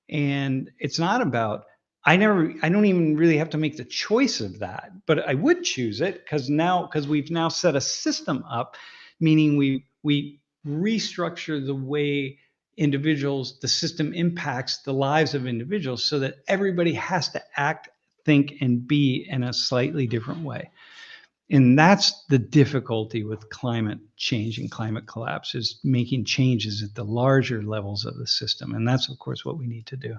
And it's not about, I don't even really have to make the choice of that, but I would choose it because we've now set a system up, meaning we restructure the way the system impacts the lives of individuals so that everybody has to act, think, and be in a slightly different way. And that's the difficulty with climate change and climate collapse, is making changes at the larger levels of the system. And that's, of course, what we need to do.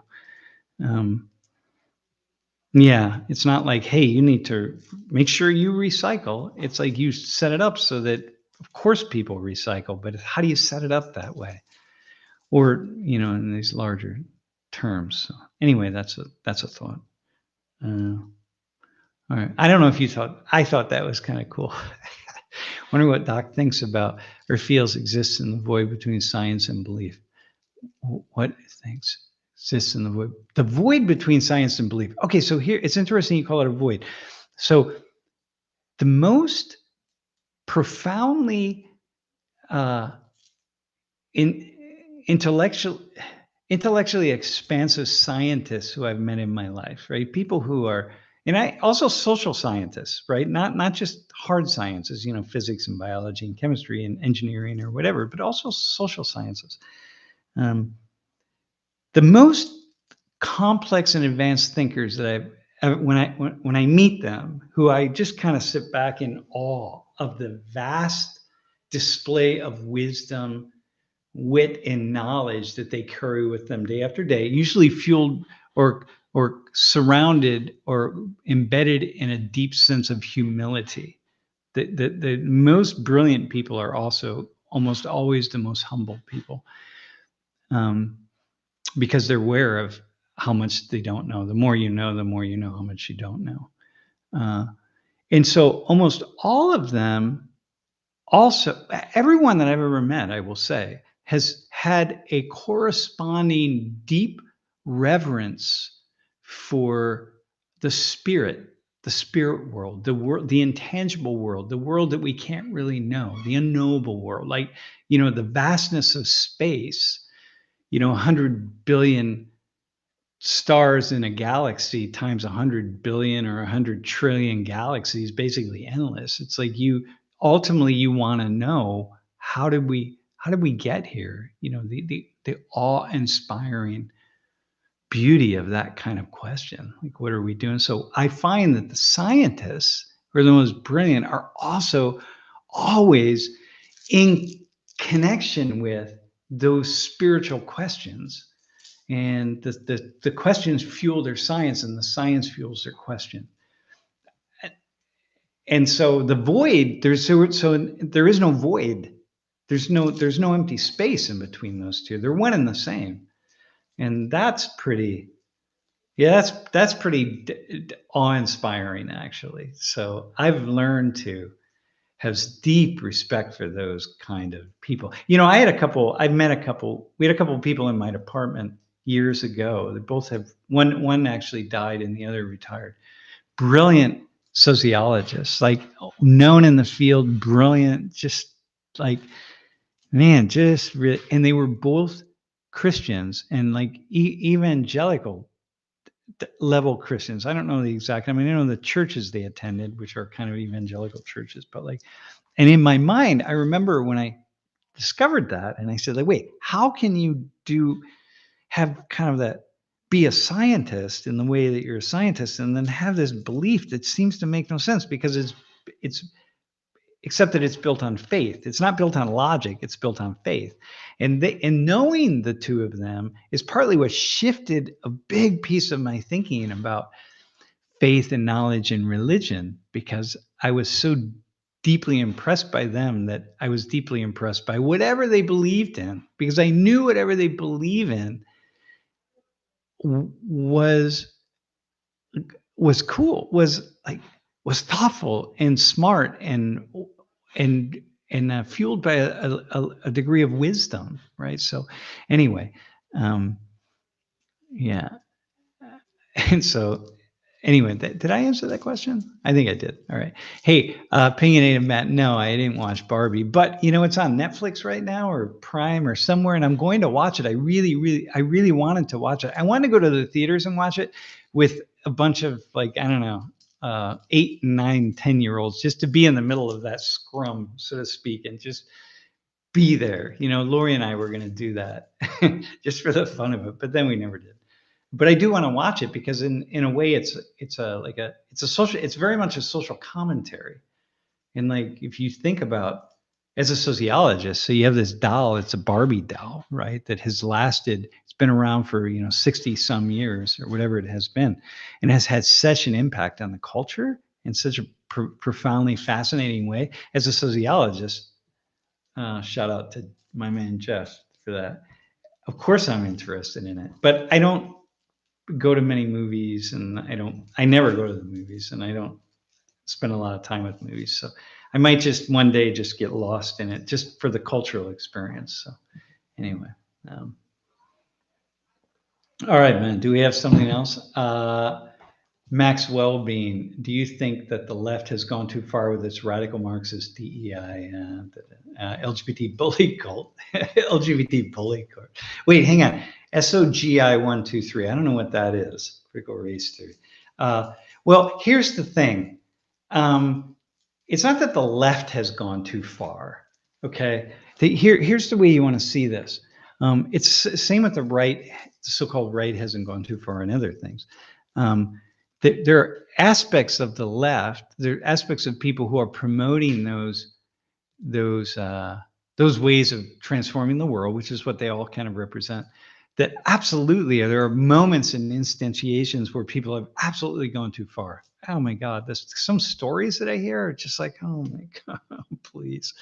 Yeah, it's not like, hey, you need to make sure you recycle. It's like you set it up so that, of course, people recycle, but how do you set it up that way? Or, in these larger terms. So anyway, that's a thought. All right. I don't know if I thought that was kind of cool. Wonder what Doc thinks about or feels exists in the void between science and belief. What thinks exists in the void between science and belief. Okay, so here it's interesting you call it a void. So the most profoundly intellectually expansive scientists who I've met in my life, right? People who are, and I also social scientists, right? Not just hard sciences, physics and biology and chemistry and engineering or whatever, but also social sciences. The most complex and advanced thinkers that when I meet them, who I just kind of sit back in awe of the vast display of wisdom, wit, and knowledge that they carry with them day after day, usually fueled or surrounded or embedded in a deep sense of humility. The most brilliant people are also almost always the most humble people, because they're aware of how much they don't know. The more you know how much you don't know. And so almost all of them, also, everyone that I've ever met, I will say, has had a corresponding deep reverence for the spirit world, the intangible world, the world that we can't really know, the unknowable world, like, the vastness of space, 100 billion stars in a galaxy times 100 billion or 100 trillion galaxies, basically endless. It's like ultimately you want to know, how did we get here? The awe-inspiring beauty of that kind of question. Like, what are we doing? So I find that the scientists who are the most brilliant are also always in connection with those spiritual questions. And the questions fuel their science, and the science fuels their question. And so the void, there is no void. There's no empty space in between those two. They're one and the same. And that's pretty awe-inspiring, actually. So I've learned to have deep respect for those kind of people. We had a couple of people in my department years ago. They both have, one actually died and the other retired. Brilliant sociologists, like known in the field, brilliant, just like, man, just really, and they were both Christians and like evangelical level Christians. I don't know the exact, I know the churches they attended, which are kind of evangelical churches, but like, and in my mind, I remember when I discovered that, and I said, like, wait, how can you have kind of that, be a scientist in the way that you're a scientist, and then have this belief that seems to make no sense, because except that it's built on faith. It's not built on logic. It's built on faith. And knowing the two of them is partly what shifted a big piece of my thinking about faith and knowledge and religion, because I was so deeply impressed by them that I was deeply impressed by whatever they believed in, because I knew whatever they believe in was cool, was thoughtful and smart and fueled by a degree of wisdom, right? So anyway, yeah. And so anyway, did I answer that question? I think I did. All right. Hey, opinionated Matt, no, I didn't watch Barbie, but it's on Netflix right now or Prime or somewhere, and I'm going to watch it. I really wanted to watch it. I wanted to go to the theaters and watch it with a bunch of, like, I don't know, 8, 9, 10-year-olds, just to be in the middle of that scrum, so to speak, and just be there. Lori and I were going to do that just for the fun of it, but then we never did. But I do want to watch it because in a way it's very much a social commentary. And like, if you think about, as a sociologist, so you have this doll, it's a Barbie doll, right? That has lasted, it's been around for, 60 some years or whatever it has been, and has had such an impact on the culture in such a profoundly fascinating way. As a sociologist, shout out to my man Jeff for that. Of course I'm interested in it, but I don't go to many movies, and I never go to the movies, and I don't spend a lot of time with movies. So I might just one day just get lost in it just for the cultural experience. So anyway, all right, man, do we have something else? Max Wellbeing, do you think that the left has gone too far with its radical Marxist DEI and LGBT bully cult? LGBT bully cult. Wait, hang on. SOGI 123. I don't know what that is. Critical race theory. Well, here's the thing. It's not that the left has gone too far. Okay. Here's the way you want to see this. It's the same with the right. The so-called right hasn't gone too far in other things. There are aspects of the left. There are aspects of people who are promoting those ways of transforming the world, which is what they all kind of represent. That absolutely, there are moments and instantiations where people have absolutely gone too far. Oh my God, there's some stories that I hear are just like, oh my God, please.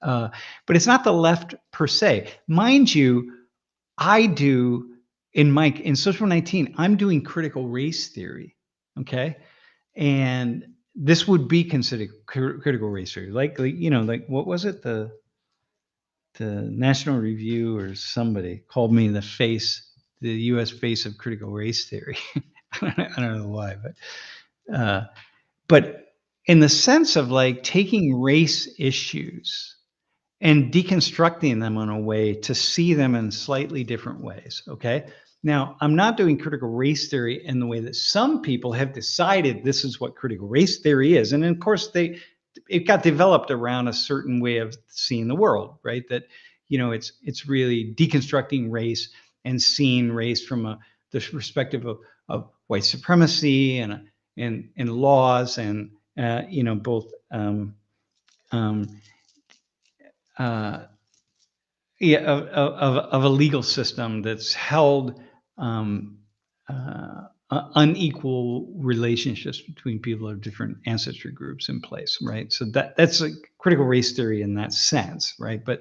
But it's not the left per se. Mind you, I do in Social 19, I'm doing critical race theory. Okay. And this would be considered critical race theory. Like what was it? The National Review or somebody called me the U.S. face of critical race theory. I don't know why, but in the sense of like taking race issues and deconstructing them in a way to see them in slightly different ways. Okay. Now, I'm not doing critical race theory in the way that some people have decided this is what critical race theory is. And of course, it got developed around a certain way of seeing the world, right? That, it's really deconstructing race and seeing race from the perspective of white supremacy and laws and, both of a legal system that's held unequal relationships between people of different ancestry groups in place, right? So that's a critical race theory in that sense, right? But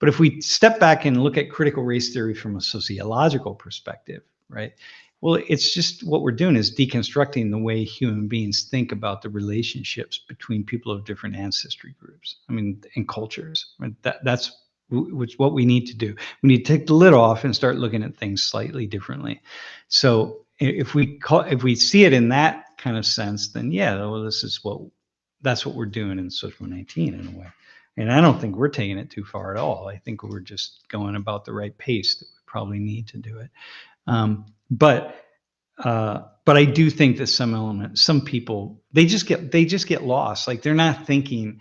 if we step back and look at critical race theory from a sociological perspective, right? Well, it's just what we're doing is deconstructing the way human beings think about the relationships between people of different ancestry groups. I mean, and cultures. Right? That's what we need to do. We need to take the lid off and start looking at things slightly differently. So if we see it in that kind of sense, then yeah, well, that's what we're doing in Social 19 in a way. And I don't think we're taking it too far at all. I think we're just going about the right pace that we probably need to do it. But I do think that some people, they just get lost. Like they're not thinking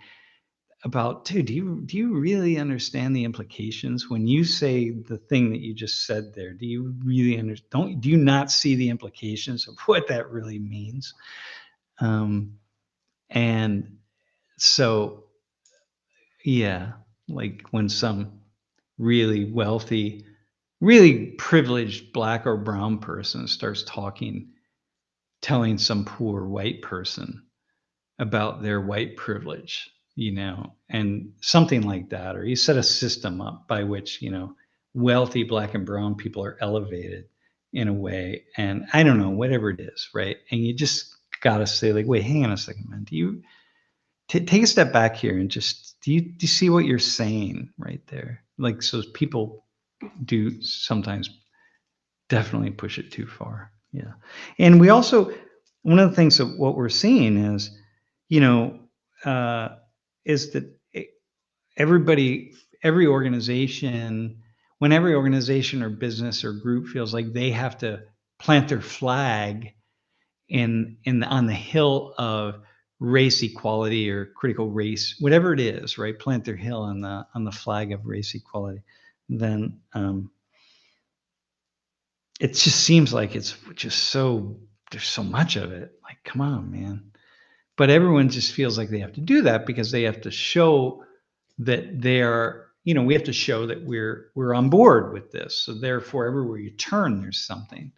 about, dude, do you really understand the implications when you say the thing that you just said there? Do you really do you not see the implications of what that really means? And so yeah, like when some really wealthy, really privileged black or brown person starts telling some poor white person about their white privilege, and something like that, or you set a system up by which, wealthy black and brown people are elevated in a way, and I don't know, whatever it is, right? And you just got to say, like, wait, hang on a second, man. Do you take a step back here and just do you see what you're saying right there? Like, so people do sometimes definitely push it too far. Yeah. And we also, one of the things that what we're seeing is, you know, uh, is that everybody, every organization, when every organization or business or group feels like they have to plant their flag on the hill of race equality or critical race, whatever it is, right? Plant their hill on the flag of race equality, then it just seems like it's just so there's so much of it. Like, come on, man. But everyone just feels like they have to do that because they have to show that they're, we have to show that we're on board with this. So therefore, everywhere you turn, there's something.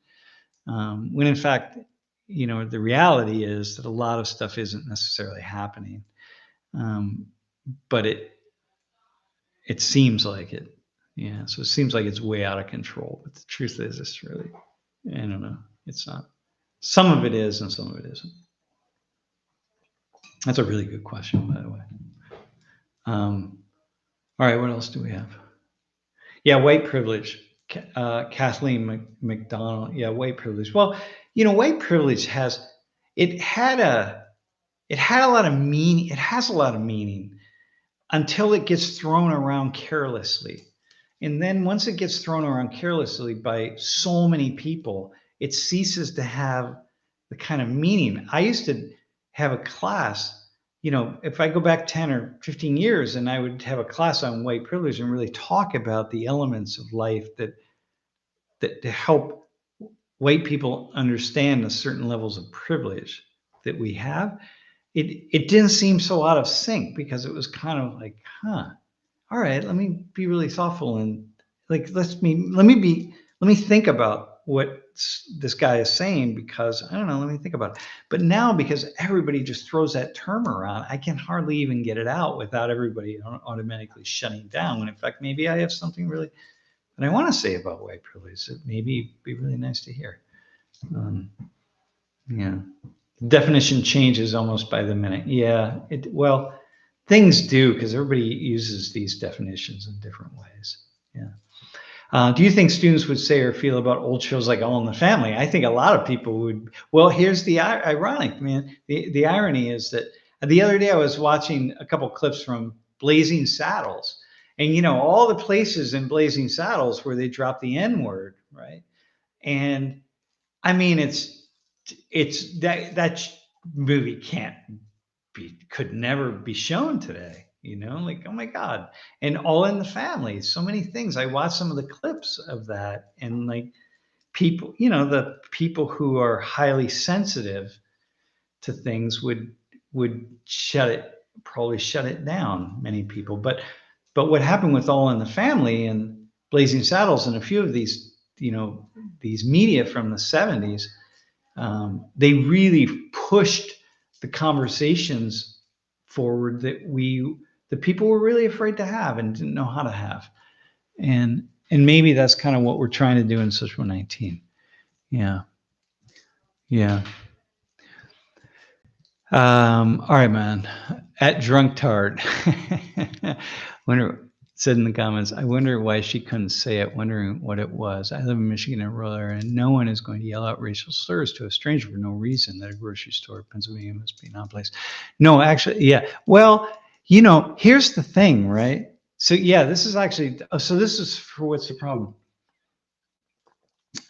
When in fact, the reality is that a lot of stuff isn't necessarily happening. But it seems like it. Yeah. So it seems like it's way out of control. But the truth is, it's really, I don't know. It's not. Some of it is, and some of it isn't. That's a really good question, by the way. All right, what else do we have? Yeah, white privilege. Kathleen McDonald. Yeah, white privilege. Well, white privilege had a lot of meaning. It has a lot of meaning until it gets thrown around carelessly. And then once it gets thrown around carelessly by so many people, it ceases to have the kind of meaning. I used to have a class, if I go back 10 or 15 years, and I would have a class on white privilege and really talk about the elements of life that to help white people understand the certain levels of privilege that we have. It didn't seem so out of sync because it was kind of like, all right, let me be really thoughtful and like let me think about what this guy is saying, because I don't know, let me think about it. But now, because everybody just throws that term around, I can hardly even get it out without everybody automatically shutting down, when in fact maybe I have something really that I want to say about white privilege that maybe be really nice to hear. Yeah. Definition changes almost by the minute. Yeah. Well, things do, because everybody uses these definitions in different ways. Yeah. Do you think students would say or feel about old shows like All in the Family? I think a lot of people would. Well, here's the ironic, man. The irony is that the other day I was watching a couple clips from Blazing Saddles, and all the places in Blazing Saddles where they drop the N-word, right? And I mean, it's that movie could never be shown today. Like, oh my God. And All in the Family, so many things. I watched some of the clips of that, and like people, the people who are highly sensitive to things would probably shut it down, many people. But what happened with All in the Family and Blazing Saddles and a few of these, these media from the 70s, they really pushed the conversations forward that the people were really afraid to have and didn't know how to have. And maybe that's kind of what we're trying to do in Social 19. Yeah. Yeah. All right, man. At Drunk Tart. Said in the comments, I wonder why she couldn't say it, wondering what it was. I live in Michigan and rural area, and no one is going to yell out racial slurs to a stranger for no reason. That a grocery store, Pennsylvania, must be an odd place. No, actually, yeah. Well, here's the thing, right? So yeah, this is actually, so this is for what's the problem.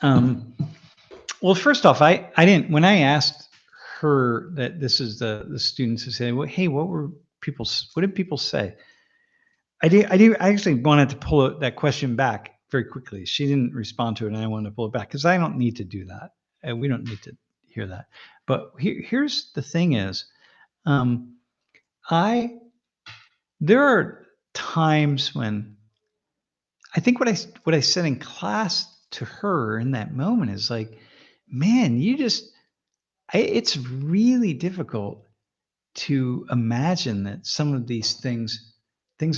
Well, first off, I didn't, when I asked her that this is the students who say, well, hey, what did people say? I actually wanted to pull that question back very quickly. She didn't respond to it, and I wanted to pull it back because I don't need to do that. And we don't need to hear that. But here's the thing is, there are times when I think what I said in class to her in that moment is like, man, it's really difficult to imagine that some of these things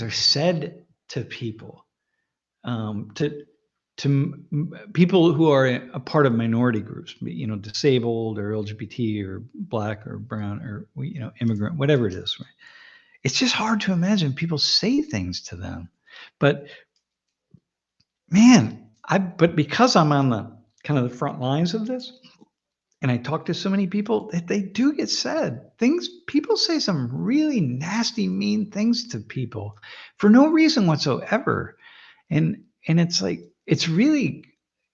are said to people, to people who are a part of minority groups, disabled or LGBT or black or brown or immigrant, whatever it is, right? It's just hard to imagine people say things to them. But man, but because I'm on the kind of the front lines of this, and I talk to so many people, that they do get said things. People say some really nasty, mean things to people for no reason whatsoever, and it's like it's really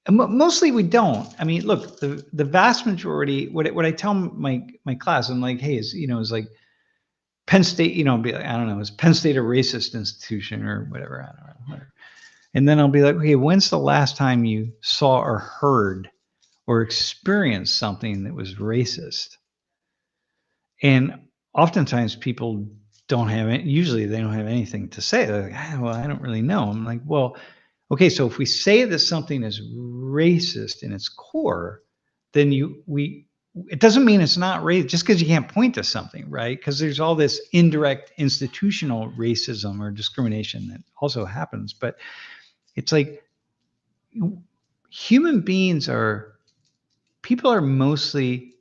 mostly we don't. I mean, look, the vast majority. What I tell my class, I'm like, hey, is like Penn State, be like, I don't know, is Penn State a racist institution or whatever? I don't know, whatever. And then I'll be like, okay, when's the last time you saw or heard or experienced something that was racist? And oftentimes people don't have it. Usually they don't have anything to say. They're like, well, I don't really know. I'm like, well, okay, so if we say that something is racist in its core, then it doesn't mean it's not racist just because you can't point to something, right? Because there's all this indirect institutional racism or discrimination that also happens. But it's like people are mostly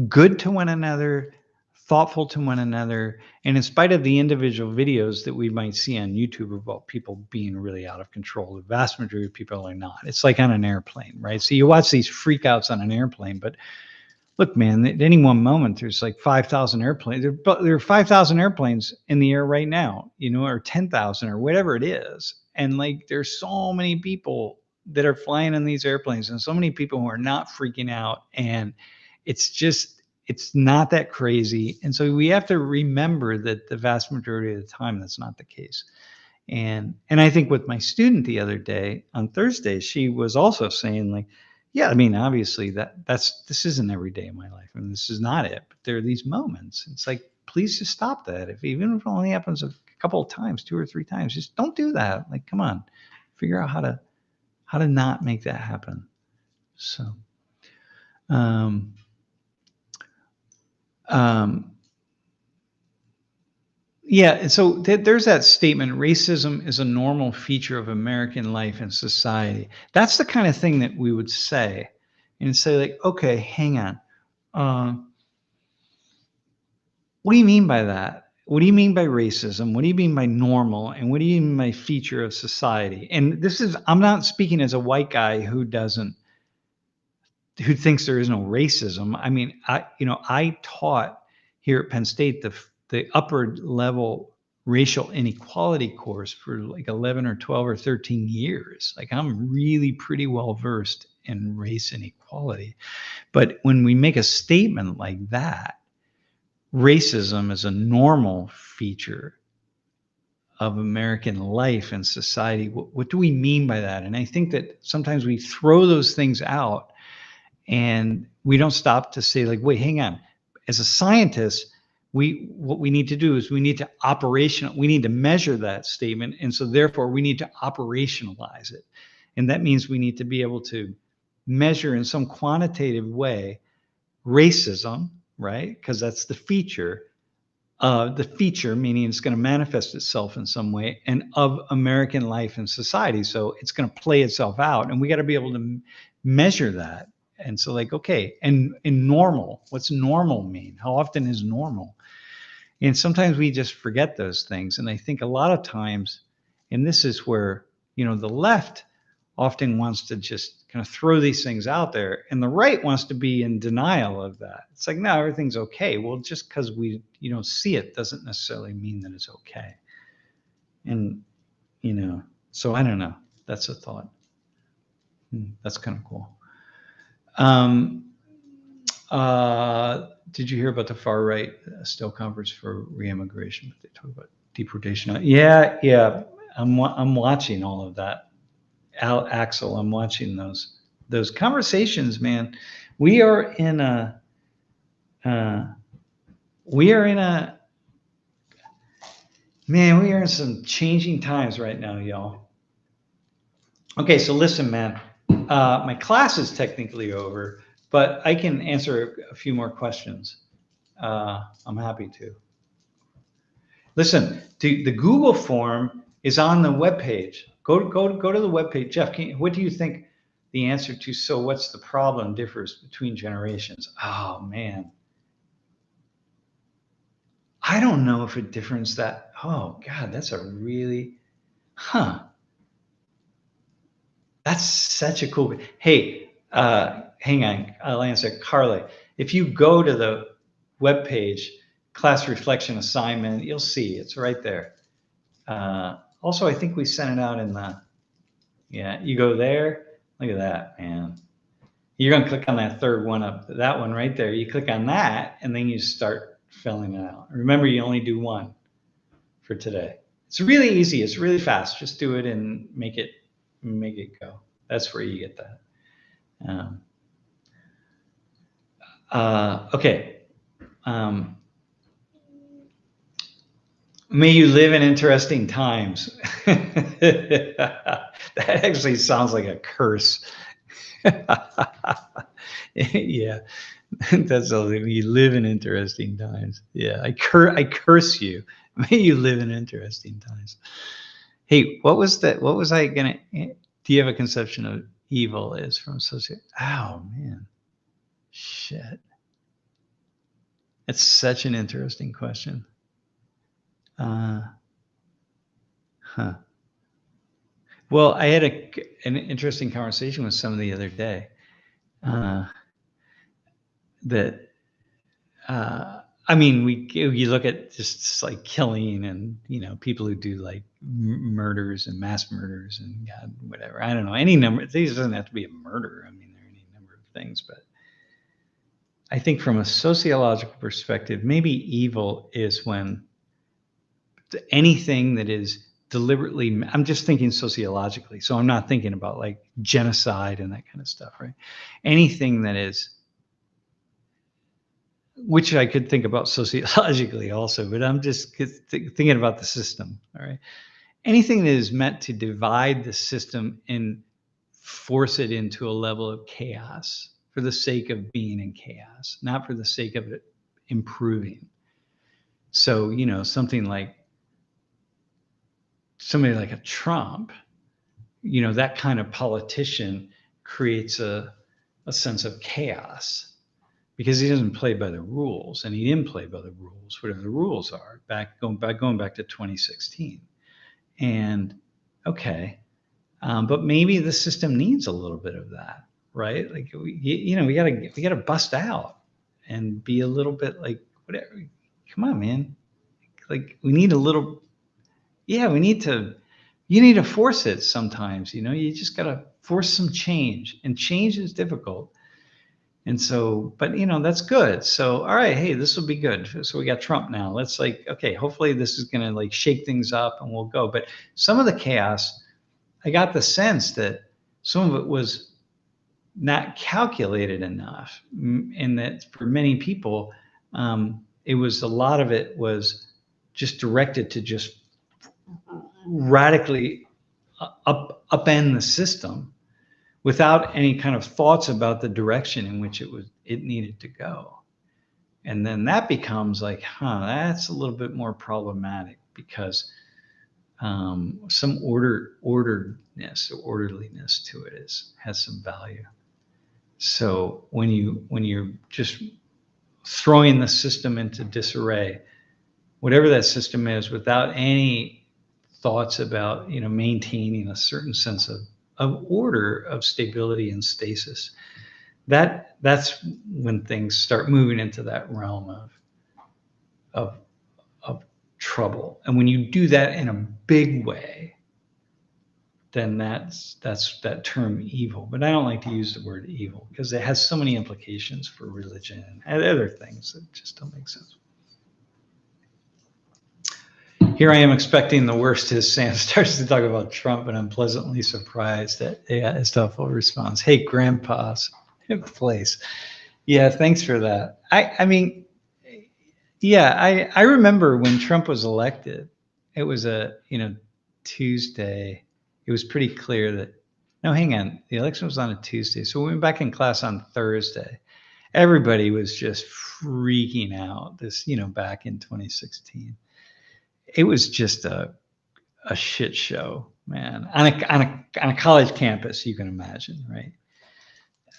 good to one another, thoughtful to one another. And in spite of the individual videos that we might see on YouTube about people being really out of control, the vast majority of people are not. It's like on an airplane, right? So you watch these freakouts on an airplane, but look, man, at any one moment, there's like 5,000 airplanes. There are 5,000 airplanes in the air right now, or 10,000 or whatever it is. And like, there's so many people that are flying in these airplanes and so many people who are not freaking out. And it's not that crazy. And so we have to remember that the vast majority of the time, that's not the case. And I think with my student the other day on Thursday, she was also saying like, yeah, I mean, obviously this isn't every day of my life. I mean, this is not it, but there are these moments. It's like, please just stop that. Even if it only happens a couple of times, 2 or 3 times, just don't do that. Like, come on, figure out how to not make that happen. So, yeah, so there's that statement, racism is a normal feature of American life and society. That's the kind of thing that we would say and say like, okay, hang on. What do you mean by that? What do you mean by racism? What do you mean by normal? And what do you mean by feature of society? And I'm not speaking as a white guy who thinks there is no racism. I mean, I taught here at Penn State the upper level racial inequality course for like 11 or 12 or 13 years. Like, I'm really pretty well versed in race inequality. But when we make a statement like that, racism is a normal feature of American life and society, what do we mean by that? And I think that sometimes we throw those things out and we don't stop to say like, wait, hang on. As a scientist, what we need to do is we need to measure that statement. And so therefore we need to operationalize it. And that means we need to be able to measure in some quantitative way racism, right? Because that's the feature meaning it's going to manifest itself in some way, and of American life and society. So it's going to play itself out, and we got to be able to measure that. And so like, okay, and in normal, what's normal mean? How often is normal? And sometimes we just forget those things. And I think a lot of times, and this is where, the left often wants to just kind of throw these things out there, and the right wants to be in denial of that. It's like, no, everything's okay. Well, just because you don't see it doesn't necessarily mean that it's okay. And, so I don't know. That's a thought. That's kind of cool. Did you hear about the far right still conference for re-immigration? They talk about deportation. Yeah. I'm watching all of that. Axel, I'm watching those conversations, man. We are in a Man, we are in some changing times right now, y'all. Okay, so listen, man. My class is technically over, but I can answer a few more questions. I'm happy to. Listen, the Google form is on the webpage. Go to the webpage. Jeff, what do you think the answer to "so what's the problem" differs between generations? Oh man, I don't know if it differs that. Oh God, that's a really, That's such a cool. Hey, hang on, I'll answer. Carly, if you go to the webpage, class reflection assignment, you'll see it's right there. Also, I think we sent it out in the, yeah, you go there, look at that, man. You're gonna click on that third one up, that one right there. You click on that and then you start filling it out. Remember, you only do one for today. It's really easy, it's really fast. Just do it and make it go. That's where you get that. Okay. May you live in interesting times. That actually sounds like a curse. Yeah, that's all. You live in interesting times. Yeah, I curse you. May you live in interesting times. Hey, what was that? What was I gonna? Do you have a conception of evil is from socio? Oh man, shit. That's such an interesting question. Well, I had an interesting conversation with someone the other day. I mean, you look at just like killing and, people who do like murders and mass murders and God, whatever. I don't know, any number. These doesn't have to be a murder. I mean, there are any number of things, but I think from a sociological perspective, maybe evil is when anything that is deliberately, I'm just thinking sociologically, so I'm not thinking about like genocide and that kind of stuff, right? Anything that is, which I could think about sociologically also, but I'm just thinking about the system, all right? Anything that is meant to divide the system and force it into a level of chaos for the sake of being in chaos, not for the sake of it improving. So, something like somebody like a Trump, that kind of politician creates a sense of chaos because he doesn't play by the rules, and he didn't play by the rules, whatever the rules are, going back to 2016. And okay, but maybe the system needs a little bit of that, right? Like we gotta bust out and be a little bit like whatever. Come on, man. Like we need a little. Yeah, you need to force it sometimes. You just gotta force some change, and change is difficult. And so, but that's good. So, all right, hey, this will be good. So we got Trump now. Let's okay, hopefully this is going to shake things up and we'll go. But some of the chaos, I got the sense that some of it was not calculated enough. And that for many people, a lot of it was just directed to just radically upend the system without any kind of thoughts about the direction in which it needed to go. And then that becomes that's a little bit more problematic because some orderliness to it has some value. So when you're just throwing the system into disarray, whatever that system is, without any thoughts about maintaining a certain sense of order, of stability and stasis, that's when things start moving into that realm of trouble. And when you do that in a big way, then that's that term evil. But I don't like to use the word evil because it has so many implications for religion and other things that just don't make sense. Here I am expecting the worst as Sam starts to talk about Trump, and I'm pleasantly surprised that his thoughtful response. Hey, Grandpa's place. Yeah, thanks for that. I mean, yeah, I remember when Trump was elected, it was a, Tuesday. It was pretty clear that, no, hang on. The election was on a Tuesday. So we went back in class on Thursday. Everybody was just freaking out this, back in 2016. It was just a shit show, man, on a college campus, you can imagine, right?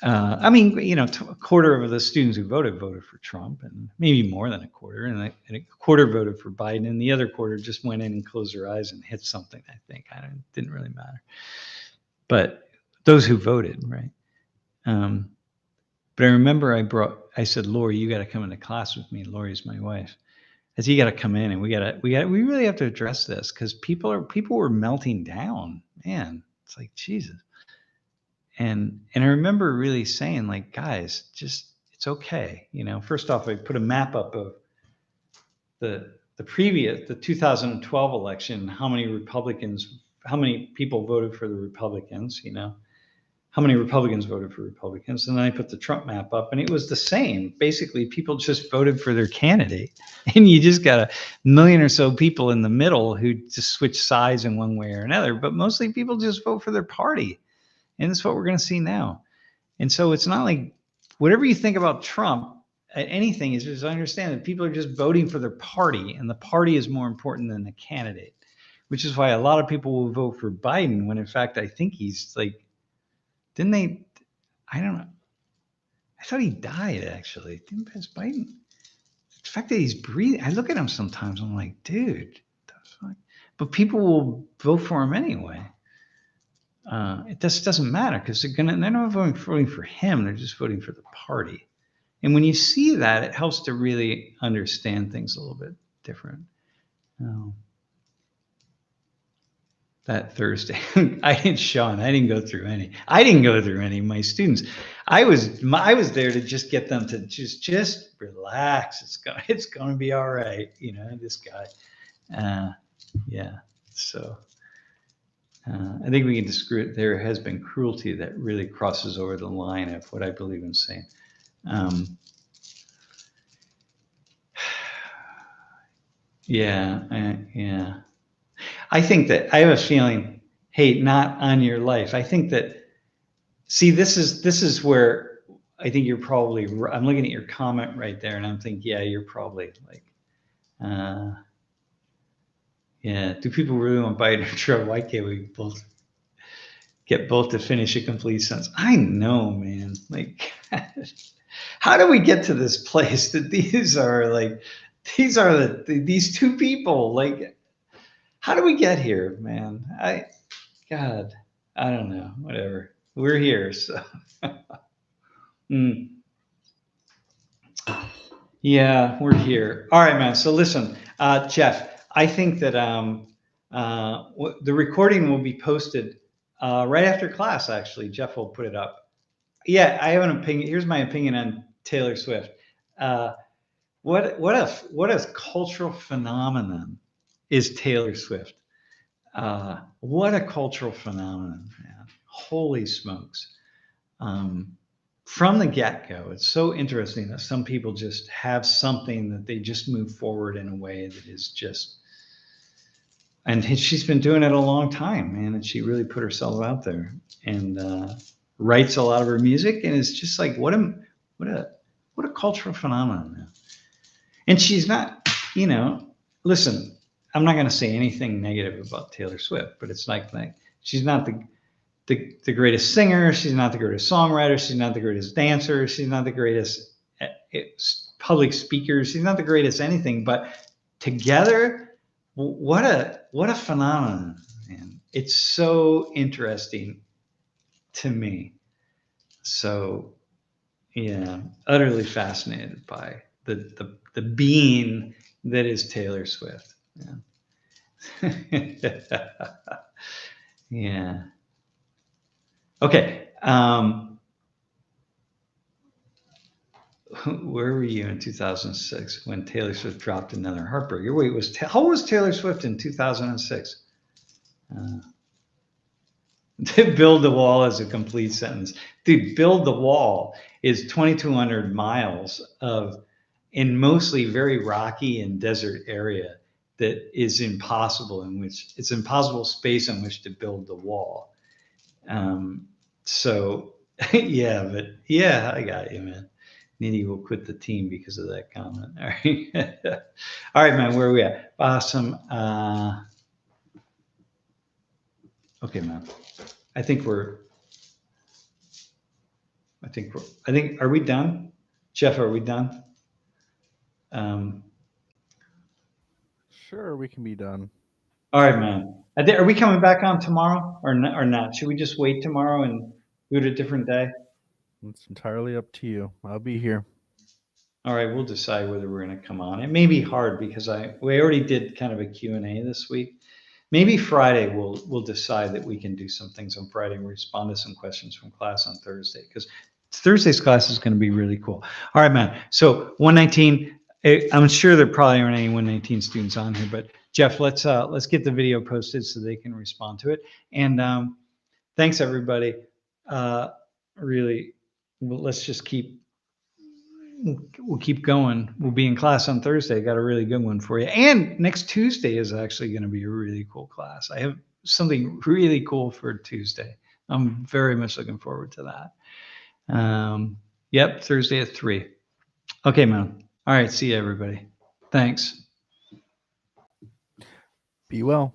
I mean, a quarter of the students who voted for Trump, and maybe more than a quarter, and a quarter voted for Biden, and the other quarter just went in and closed their eyes and hit something. I think didn't really matter, but those who voted, right? But I remember I said, Lori, you got to come into class with me. Lori's my wife. I said, you got to come in, and we really have to address this, because people were melting down, man. It's like, Jesus. And I remember really saying, like, guys, it's okay. First off, I put a map up of the 2012 election, how many people voted for the Republicans, how many Republicans voted for Republicans. And then I put the Trump map up, and it was the same. Basically, people just voted for their candidate. And you just got a million or so people in the middle who just switch sides in one way or another. But mostly people just vote for their party. And that's what we're going to see now. And so it's not like, whatever you think about Trump, anything, is just understand that people are just voting for their party, and the party is more important than the candidate, which is why a lot of people will vote for Biden when in fact I think he's like, I don't know. I thought he died, actually. Didn't pass Biden. The fact that he's breathing, I look at him sometimes, I'm like, dude, the fuck? But people will vote for him anyway. It just doesn't matter, because they're not voting for him. They're just voting for the party. And when you see that, it helps to really understand things a little bit different. That Thursday, I didn't go through any. I didn't go through any of my students. I was there to just get them to just relax. It's gonna be all right. This guy. Yeah. So. I think we can disagree. There has been cruelty that really crosses over the line of what I believe in saying. Yeah. I think that I have a feeling, hey, not on your life. I think that, see, this is where I think you're probably, I'm looking at your comment right there, and I'm thinking, yeah, you're probably like, yeah. Do people really want Biden or Trump? Why can't we get both to finish a complete sentence? I know, man. Like, how do we get to this place that these are these two people? Like, how do we get here, man? God, I don't know. Whatever. We're here, so. Yeah, we're here. All right, man. So listen, Jeff. I think that the recording will be posted right after class. Actually, Jeff will put it up. Yeah, I have an opinion. Here's my opinion on Taylor Swift. What a cultural phenomenon is Taylor Swift. What a cultural phenomenon, man! Holy smokes! From the get-go, it's so interesting that some people just have something that they just move forward in a way that is just. And she's been doing it a long time, man. And she really put herself out there, and writes a lot of her music. And it's just like, what a cultural phenomenon, man. And she's not, listen, I'm not going to say anything negative about Taylor Swift, but it's like she's not the greatest singer. She's not the greatest songwriter. She's not the greatest dancer. She's not the greatest public speaker. She's not the greatest anything, but together, what a phenomenon, man. It's so interesting to me. So, yeah, utterly fascinated by the being that is Taylor Swift. Yeah. Yeah. Okay. Where were you in 2006 when Taylor Swift dropped another heartbreaker? Wait, how old was Taylor Swift in 2006? Build the wall is a complete sentence. Dude, build the wall is 2,200 miles in mostly very rocky and desert area that is impossible it's impossible space in which to build the wall. So yeah, but yeah, I got you, man. Nitty will quit the team because of that comment. All right. All right, man, where are we at? Awesome. Okay, man. I think, are we done? Jeff, are we done? Sure, we can be done. All right, man. Are we coming back on tomorrow or not? Should we just wait tomorrow and do it a different day? It's entirely up to you. I'll be here. All right, we'll decide whether we're going to come on. It may be hard because we already did kind of a Q&A this week. Maybe Friday we'll decide that we can do some things on Friday and respond to some questions from class on Thursday, because Thursday's class is going to be really cool. All right, man. So 119. I'm sure there probably aren't any 119 students on here, but Jeff, let's get the video posted so they can respond to it. And thanks everybody. Really, let's just we'll keep going. We'll be in class on Thursday. Got a really good one for you. And next Tuesday is actually going to be a really cool class. I have something really cool for Tuesday. I'm very much looking forward to that. Yep, Thursday at 3. Okay, man. All right, see you, everybody. Thanks. Be well.